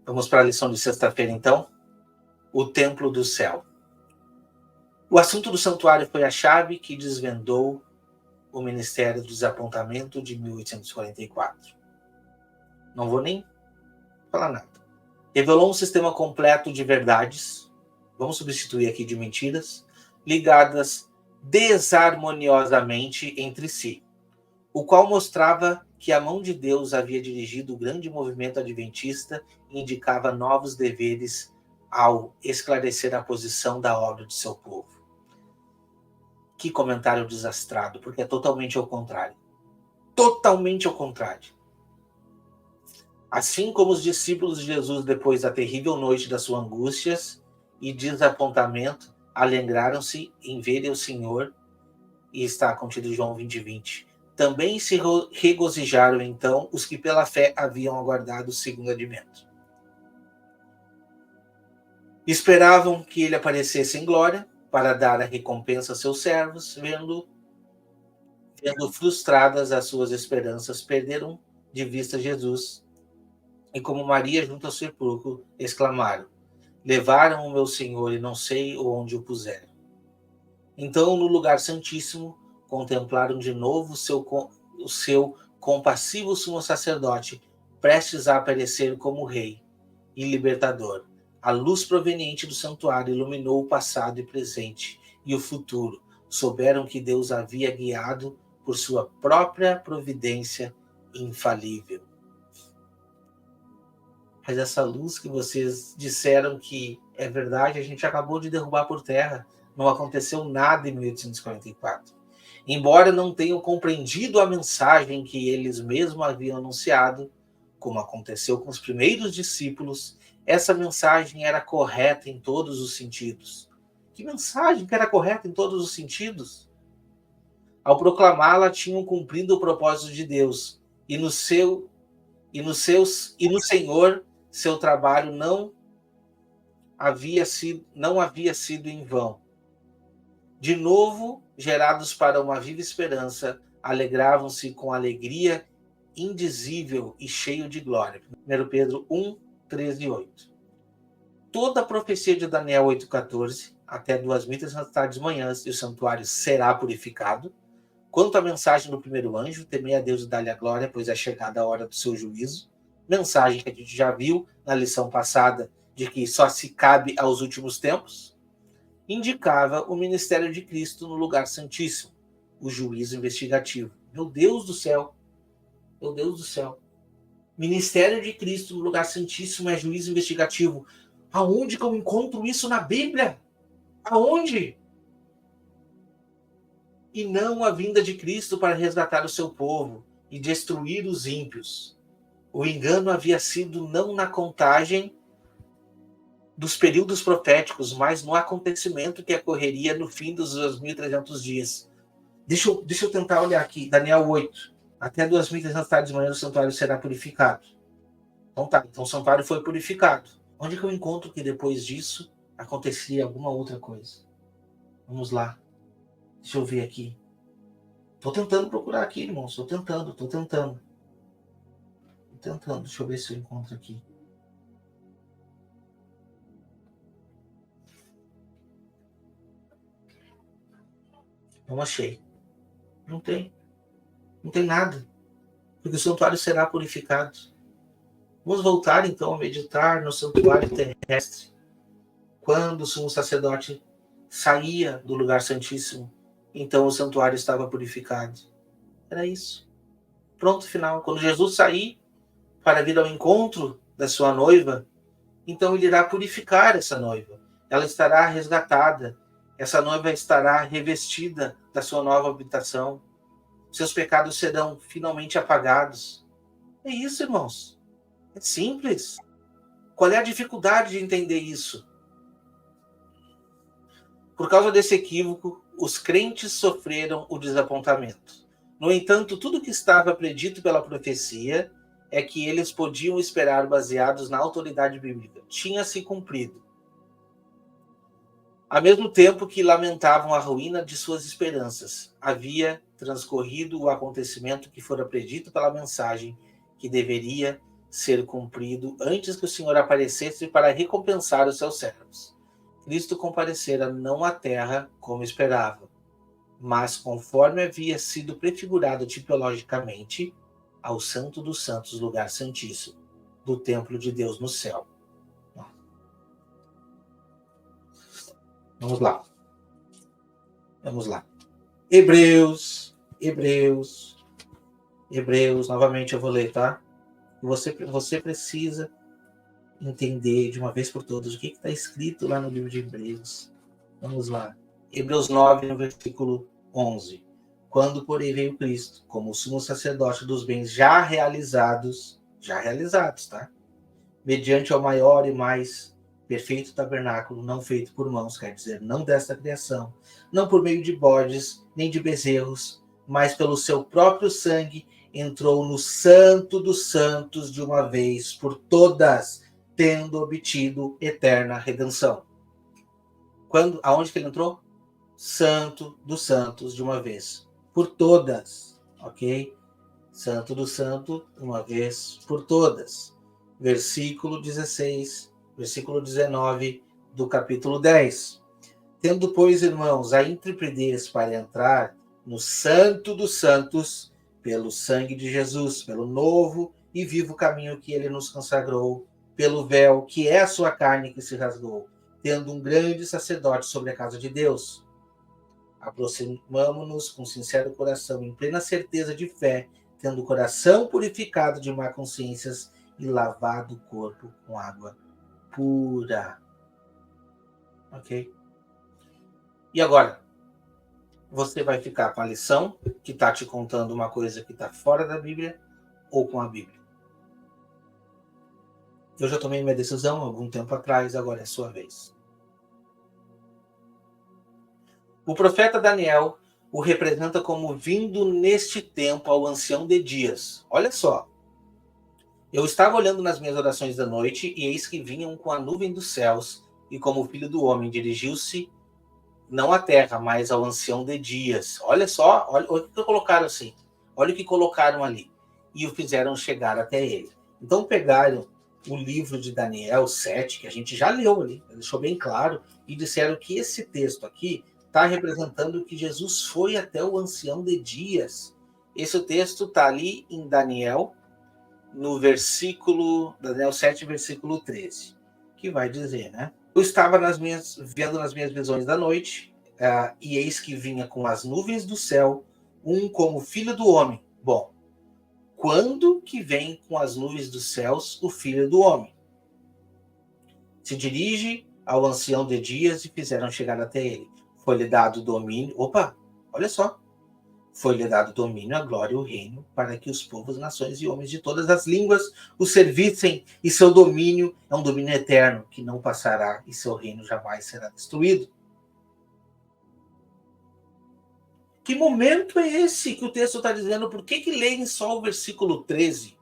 Vamos para a lição de sexta-feira, então. O templo do céu. O assunto do santuário foi a chave que desvendou o Ministério do Desapontamento de 1844. Não vou nem falar nada. Revelou um sistema completo de verdades, vamos substituir aqui de mentiras, ligadas desarmoniosamente entre si, o qual mostrava que a mão de Deus havia dirigido o grande movimento adventista e indicava novos deveres ao esclarecer a posição da obra de seu povo. Que comentário desastrado, porque é totalmente ao contrário. Totalmente ao contrário. Assim como os discípulos de Jesus, depois da terrível noite das suas angústias e desapontamento, alegraram-se em verem o Senhor, e está contido em João 20:20. Também se regozijaram, então, os que pela fé haviam aguardado o segundo advento. Esperavam que ele aparecesse em glória, para dar a recompensa a seus servos, vendo frustradas as suas esperanças, perderam de vista Jesus. E como Maria junto ao sepulcro, exclamaram: levaram o meu Senhor e não sei onde o puseram. Então, no lugar santíssimo, contemplaram de novo o seu compassivo sumo sacerdote, prestes a aparecer como rei e libertador. A luz proveniente do santuário iluminou o passado e presente e o futuro. Souberam que Deus havia guiado por sua própria providência infalível. Mas essa luz que vocês disseram que é verdade, a gente acabou de derrubar por terra. Não aconteceu nada em 1844. Embora não tenham compreendido a mensagem que eles mesmos haviam anunciado, como aconteceu com os primeiros discípulos, essa mensagem era correta em todos os sentidos. Que mensagem que era correta em todos os sentidos? Ao proclamá-la, tinham cumprido o propósito de Deus, e no Senhor, seu trabalho não havia sido em vão. De novo, gerados para uma viva esperança, alegravam-se com alegria indizível e cheio de glória. 1 Pedro 1, 13 e 8. Toda a profecia de Daniel 8,14, até 2.300 tardes manhãs, e o santuário será purificado. Quanto à mensagem do primeiro anjo, temei a Deus e dá-lhe a glória, pois é chegada a hora do seu juízo. Mensagem que a gente já viu na lição passada, de que só se cabe aos últimos tempos. Indicava o ministério de Cristo no lugar santíssimo, o juízo investigativo. Meu Deus do céu! Meu Deus do céu! Ministério de Cristo no lugar santíssimo é juízo investigativo. Aonde que eu encontro isso na Bíblia? Aonde? E não a vinda de Cristo para resgatar o seu povo e destruir os ímpios. O engano havia sido não na contagem dos períodos proféticos, mas no acontecimento que ocorreria no fim dos 2.300 dias. Deixa eu tentar olhar aqui. Daniel 8. Até 2.300 tardes de manhã o santuário será purificado. Então tá, então o santuário foi purificado. Onde que eu encontro que depois disso aconteceria alguma outra coisa? Vamos lá. Deixa eu ver aqui. Tô tentando procurar aqui, irmãos. Tô tentando. Deixa eu ver se eu encontro aqui. Não achei. Não tem. Não tem nada. Porque o santuário será purificado. Vamos voltar então a meditar no santuário terrestre. Quando o sumo sacerdote saía do lugar santíssimo, então o santuário estava purificado. Era isso. Pronto, final. Quando Jesus sair para vir ao encontro da sua noiva, então ele irá purificar essa noiva. Ela estará resgatada. Essa noiva estará revestida da sua nova habitação. Seus pecados serão finalmente apagados. É isso, irmãos. É simples. Qual é a dificuldade de entender isso? Por causa desse equívoco, os crentes sofreram o desapontamento. No entanto, tudo que estava predito pela profecia é que eles podiam esperar baseados na autoridade bíblica. Tinha se cumprido. Ao mesmo tempo que lamentavam a ruína de suas esperanças, havia transcorrido o acontecimento que fora predito pela mensagem, que deveria ser cumprido antes que o Senhor aparecesse para recompensar os seus servos. Cristo comparecera não à terra como esperava, mas conforme havia sido prefigurado tipologicamente ao Santo dos Santos, lugar santíssimo, do templo de Deus no céu. Vamos lá. Hebreus, novamente eu vou ler, tá? Você precisa entender de uma vez por todas o que está escrito lá no livro de Hebreus. Vamos lá. Hebreus 9, no versículo 11. Quando, porém, veio Cristo, como o sumo sacerdote dos bens já realizados, tá? Mediante ao maior e mais perfeito tabernáculo, não feito por mãos, quer dizer, não desta criação, não por meio de bodes, nem de bezerros, mas pelo seu próprio sangue, entrou no Santo dos Santos de uma vez por todas, tendo obtido eterna redenção. Aonde que ele entrou? Santo dos Santos de uma vez por todas, ok? Santo do Santo, uma vez por todas. Versículo 16, versículo 19 do capítulo 10. Tendo, pois, irmãos, a intrepidez para entrar no Santo dos Santos, pelo sangue de Jesus, pelo novo e vivo caminho que ele nos consagrou, pelo véu que é a sua carne que se rasgou, tendo um grande sacerdote sobre a casa de Deus. Aproximamo-nos com sincero coração, em plena certeza de fé, tendo o coração purificado de má consciências e lavado o corpo com água pura. Ok? E agora? Você vai ficar com a lição que está te contando uma coisa que está fora da Bíblia ou com a Bíblia? Eu já tomei minha decisão há algum tempo atrás, agora é a sua vez. O profeta Daniel o representa como vindo neste tempo ao ancião de dias. Olha só. Eu estava olhando nas minhas orações da noite, e eis que vinham com a nuvem dos céus, e como o filho do homem dirigiu-se, não à terra, mas ao ancião de dias. Olha só, olha o que colocaram assim. Olha o que colocaram ali. E o fizeram chegar até ele. Então pegaram o livro de Daniel 7, que a gente já leu ali, deixou bem claro, e disseram que esse texto aqui está representando que Jesus foi até o ancião de dias. Esse texto está ali em Daniel, no versículo, Daniel 7, versículo 13, que vai dizer, né? Eu estava vendo nas minhas visões da noite, e eis que vinha com as nuvens do céu, um como filho do homem. Bom, quando que vem com as nuvens dos céus o filho do homem? Se dirige ao ancião de dias e fizeram chegar até ele. Foi-lhe dado domínio. Opa, olha só. Foi-lhe dado domínio, a glória e o reino, para que os povos, nações e homens de todas as línguas o servissem, e seu domínio é um domínio eterno, que não passará, e seu reino jamais será destruído. Que momento é esse que o texto está dizendo? Por que leem só o versículo 13?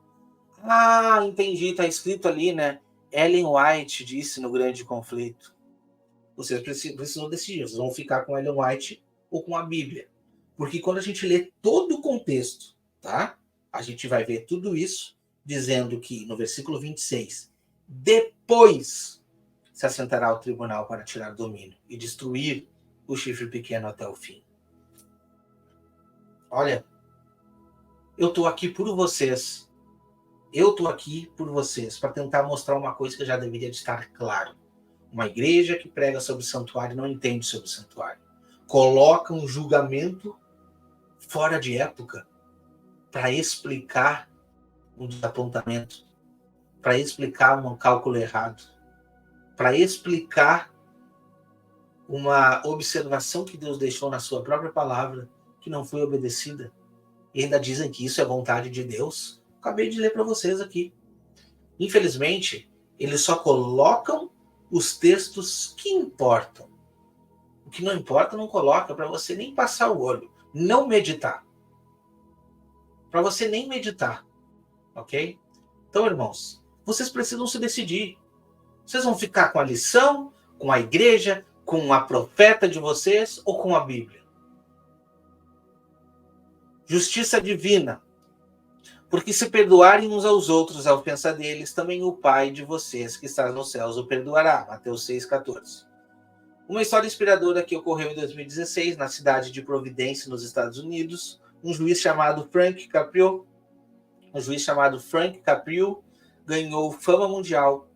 Ah, entendi, está escrito ali, né? Ellen White disse no Grande Conflito. Vocês precisam decidir, vocês vão ficar com Ellen White ou com a Bíblia. Porque quando a gente lê todo o contexto, tá? A gente vai ver tudo isso dizendo que no versículo 26, depois se assentará o tribunal para tirar domínio e destruir o chifre pequeno até o fim. Olha, eu estou aqui por vocês. Eu estou aqui por vocês para tentar mostrar uma coisa que já deveria estar claro. Uma igreja que prega sobre o santuário não entende sobre o santuário. Coloca um julgamento fora de época para explicar um desapontamento, para explicar um cálculo errado, para explicar uma observação que Deus deixou na sua própria palavra que não foi obedecida. E ainda dizem que isso é vontade de Deus. Acabei de ler para vocês aqui. Infelizmente, eles só colocam os textos que importam. O que não importa, não coloca, para você nem passar o olho, não meditar. Para você nem meditar, ok? Então, irmãos, vocês precisam se decidir. Vocês vão ficar com a lição, com a igreja, com a profeta de vocês ou com a Bíblia? Justiça divina. Porque se perdoarem uns aos outros a ofensa deles, também o Pai de vocês que está nos céus o perdoará. Mateus 6,14. Uma história inspiradora que ocorreu em 2016, na cidade de Providência, nos Estados Unidos. Um juiz chamado Frank Caprio ganhou fama mundial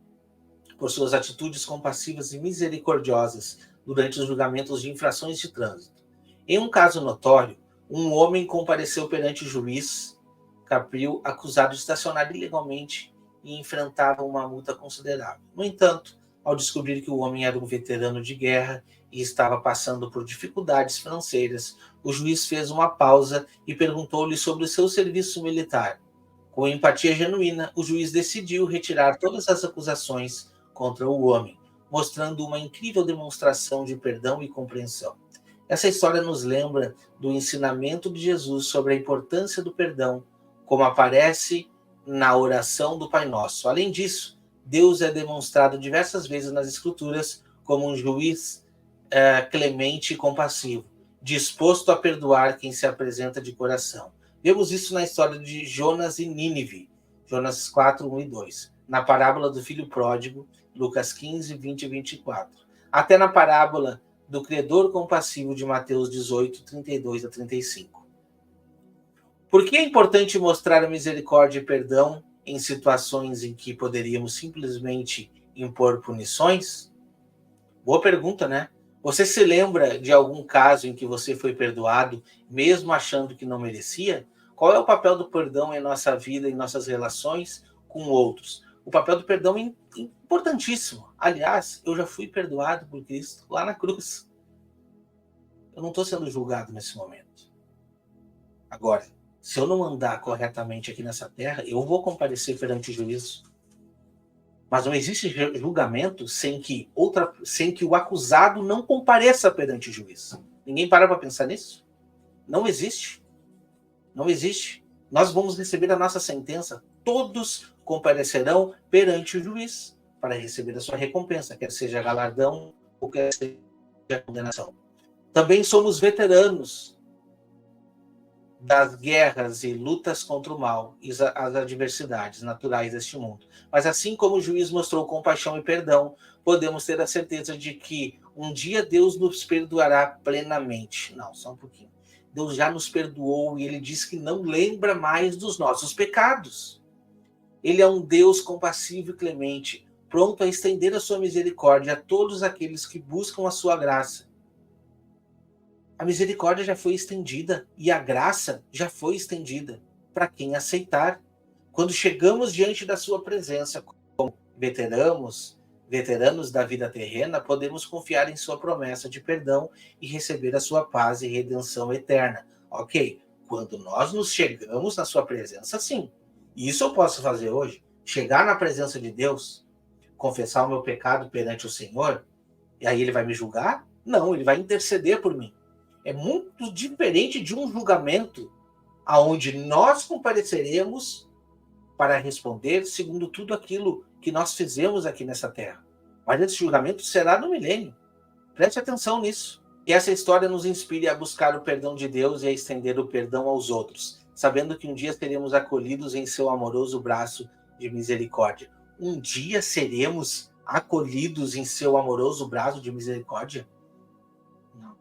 por suas atitudes compassivas e misericordiosas durante os julgamentos de infrações de trânsito. Em um caso notório, um homem compareceu perante o juiz Caprio, acusado de estacionar ilegalmente e enfrentava uma multa considerável. No entanto, ao descobrir que o homem era um veterano de guerra e estava passando por dificuldades financeiras, o juiz fez uma pausa e perguntou-lhe sobre o seu serviço militar. Com empatia genuína, o juiz decidiu retirar todas as acusações contra o homem, mostrando uma incrível demonstração de perdão e compreensão. Essa história nos lembra do ensinamento de Jesus sobre a importância do perdão, como aparece na oração do Pai Nosso. Além disso, Deus é demonstrado diversas vezes nas Escrituras como um juiz clemente e compassivo, disposto a perdoar quem se apresenta de coração. Vemos isso na história de Jonas e Nínive, Jonas 4, 1 e 2, na parábola do filho pródigo, Lucas 15, 20 e 24, até na parábola do credor compassivo de Mateus 18, 32 a 35. Por que é importante mostrar a misericórdia e perdão em situações em que poderíamos simplesmente impor punições? Boa pergunta, né? Você se lembra de algum caso em que você foi perdoado, mesmo achando que não merecia? Qual é o papel do perdão em nossa vida, em nossas relações com outros? O papel do perdão é importantíssimo. Aliás, eu já fui perdoado por Cristo lá na cruz. Eu não estou sendo julgado nesse momento. Agora, se eu não andar corretamente aqui nessa terra, eu vou comparecer perante o juízo. Mas não existe julgamento sem que o acusado não compareça perante o juiz. Ninguém para pensar nisso? Não existe. Não existe. Nós vamos receber a nossa sentença. Todos comparecerão perante o juiz para receber a sua recompensa, quer seja galardão ou quer seja condenação. Também somos veteranos das guerras e lutas contra o mal e as adversidades naturais deste mundo. Mas assim como o juiz mostrou compaixão e perdão, podemos ter a certeza de que um dia Deus nos perdoará plenamente. Não, só um pouquinho. Deus já nos perdoou e ele diz que não lembra mais dos nossos pecados. Ele é um Deus compassivo e clemente, pronto a estender a sua misericórdia a todos aqueles que buscam a sua graça. A misericórdia já foi estendida e a graça já foi estendida para quem aceitar. Quando chegamos diante da sua presença como veteranos da vida terrena, podemos confiar em sua promessa de perdão e receber a sua paz e redenção eterna. Ok, quando nós nos chegamos na sua presença, sim. Isso eu posso fazer hoje. Chegar na presença de Deus, confessar o meu pecado perante o Senhor, e aí ele vai me julgar? Não, ele vai interceder por mim. É muito diferente de um julgamento aonde nós compareceremos para responder segundo tudo aquilo que nós fizemos aqui nessa terra. Mas esse julgamento será no milênio. Preste atenção nisso. Que essa história nos inspire a buscar o perdão de Deus e a estender o perdão aos outros, sabendo que um dia seremos acolhidos em seu amoroso braço de misericórdia. Um dia seremos acolhidos em seu amoroso braço de misericórdia? Não.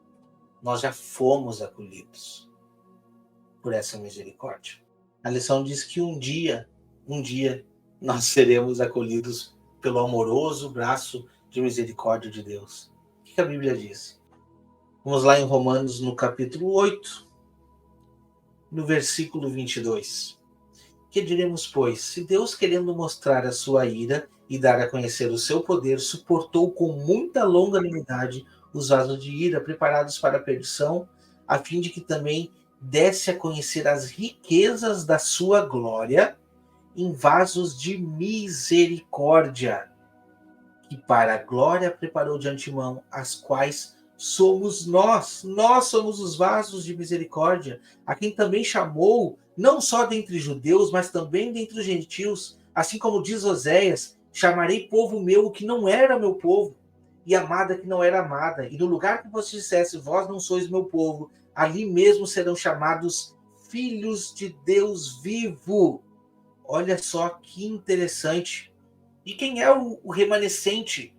Nós já fomos acolhidos por essa misericórdia. A lição diz que um dia, nós seremos acolhidos pelo amoroso braço de misericórdia de Deus. O que a Bíblia diz? Vamos lá em Romanos, no capítulo 8, no versículo 22. Que diremos, pois? Se Deus, querendo mostrar a sua ira e dar a conhecer o seu poder, suportou com muita longanimidade os vasos de ira preparados para a perdição, a fim de que também desse a conhecer as riquezas da sua glória em vasos de misericórdia, que para a glória preparou de antemão, as quais somos nós. Nós somos os vasos de misericórdia, a quem também chamou, não só dentre judeus, mas também dentre os gentios, assim como diz Oséias, chamarei povo meu o que não era meu povo, e amada que não era amada. E no lugar que você dissesse, vós não sois meu povo, ali mesmo serão chamados filhos de Deus vivo. Olha só que interessante. E quem é o remanescente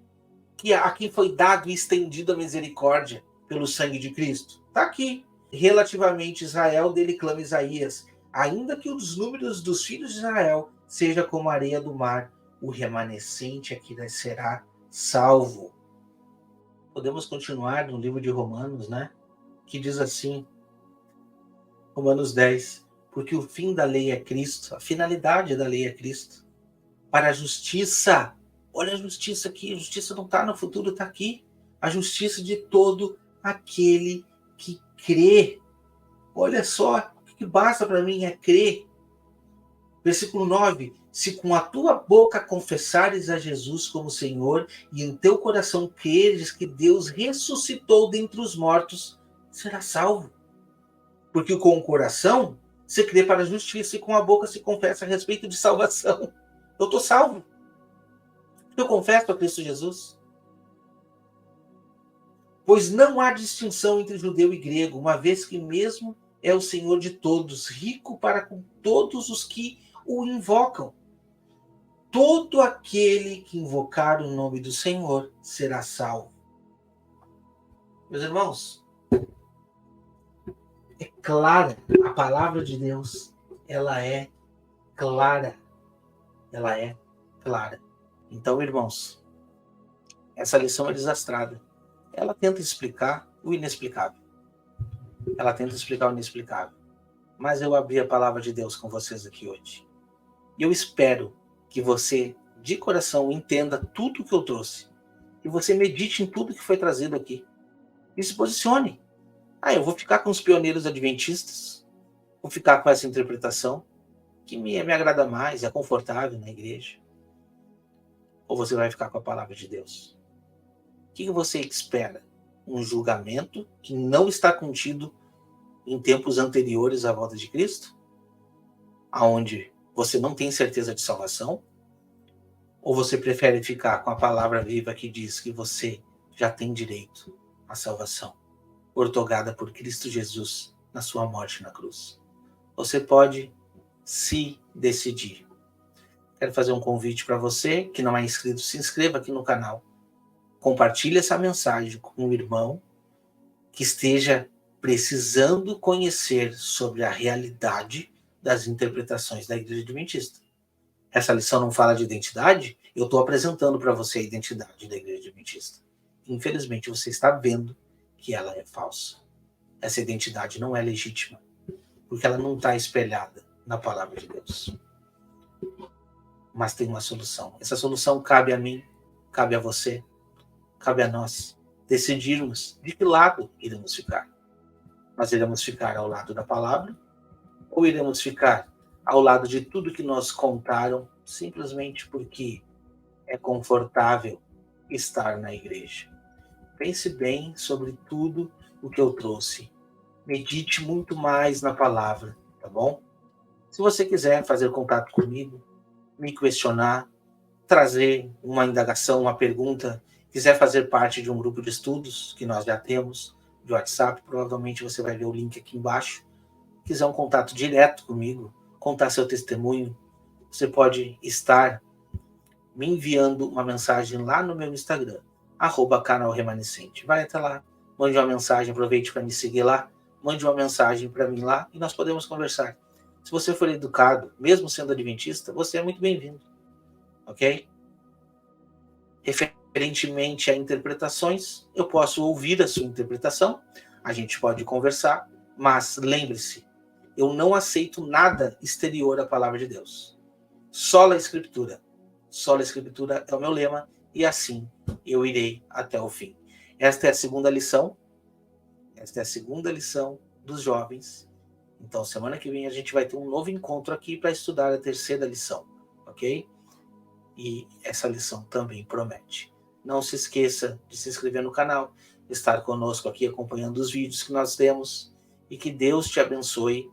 a quem foi dado e estendido a misericórdia pelo sangue de Cristo? Está aqui. Relativamente Israel, dele clama Isaías, ainda que os números dos filhos de Israel seja como a areia do mar, o remanescente aqui será salvo. Podemos continuar no livro de Romanos, né? Que diz assim, Romanos 10, porque o fim da lei é Cristo, a finalidade da lei é Cristo, para a justiça. Olha a justiça aqui, a justiça não está no futuro, está aqui. A justiça de todo aquele que crê. Olha só, o que basta para mim é crer. Versículo 9, se com a tua boca confessares a Jesus como Senhor e em teu coração creres que Deus ressuscitou dentre os mortos, será salvo. Porque com o coração se crê para a justiça e com a boca se confessa a respeito de salvação. Eu estou salvo. Eu confesso a Cristo Jesus. Pois não há distinção entre judeu e grego, uma vez que mesmo é o Senhor de todos, rico para com todos os que o invocam. Todo aquele que invocar o nome do Senhor será salvo. Meus irmãos, é clara, a palavra de Deus, ela é clara. Ela é clara. Então, irmãos, essa lição é desastrada. Ela tenta explicar o inexplicável. Ela tenta explicar o inexplicável. Mas eu abri a palavra de Deus com vocês aqui hoje. E eu espero que você, de coração, entenda tudo que eu trouxe. Que você medite em tudo que foi trazido aqui. E se posicione. Eu vou ficar com os pioneiros adventistas. Vou ficar com essa interpretação que me agrada mais, é confortável na igreja. Ou você vai ficar com a palavra de Deus? O que você espera? Um julgamento que não está contido em tempos anteriores à volta de Cristo, aonde você não tem certeza de salvação? Ou você prefere ficar com a palavra viva que diz que você já tem direito à salvação, otorgada por Cristo Jesus na sua morte na cruz? Você pode se decidir. Quero fazer um convite para você que não é inscrito, se inscreva aqui no canal. Compartilhe essa mensagem com um irmão que esteja precisando conhecer sobre a realidade das interpretações da Igreja Adventista. Essa lição não fala de identidade? Eu estou apresentando para você a identidade da Igreja Adventista. Infelizmente, você está vendo que ela é falsa. Essa identidade não é legítima, porque ela não está espelhada na palavra de Deus. Mas tem uma solução. Essa solução cabe a mim, cabe a você, cabe a nós decidirmos de que lado iremos ficar. Nós iremos ficar ao lado da palavra ou iremos ficar ao lado de tudo que nos contaram simplesmente porque é confortável estar na igreja? Pense bem sobre tudo o que eu trouxe. Medite muito mais na palavra, tá bom? Se você quiser fazer contato comigo, me questionar, trazer uma indagação, uma pergunta, quiser fazer parte de um grupo de estudos que nós já temos, de WhatsApp, provavelmente você vai ver o link aqui embaixo. Quiser um contato direto comigo, contar seu testemunho, você pode estar me enviando uma mensagem lá no meu Instagram, @canal Remanescente. Vai até lá, mande uma mensagem, aproveite para me seguir lá, mande uma mensagem para mim lá e nós podemos conversar. Se você for educado, mesmo sendo adventista, você é muito bem-vindo, ok? Referentemente a interpretações, eu posso ouvir a sua interpretação, a gente pode conversar, mas lembre-se, eu não aceito nada exterior à palavra de Deus. Sola Escritura. Sola Escritura é o meu lema, e assim eu irei até o fim. Esta é a segunda lição. Esta é a segunda lição dos jovens. Então, semana que vem a gente vai ter um novo encontro aqui para estudar a terceira lição, ok? E essa lição também promete. Não se esqueça de se inscrever no canal, estar conosco aqui acompanhando os vídeos que nós temos, e que Deus te abençoe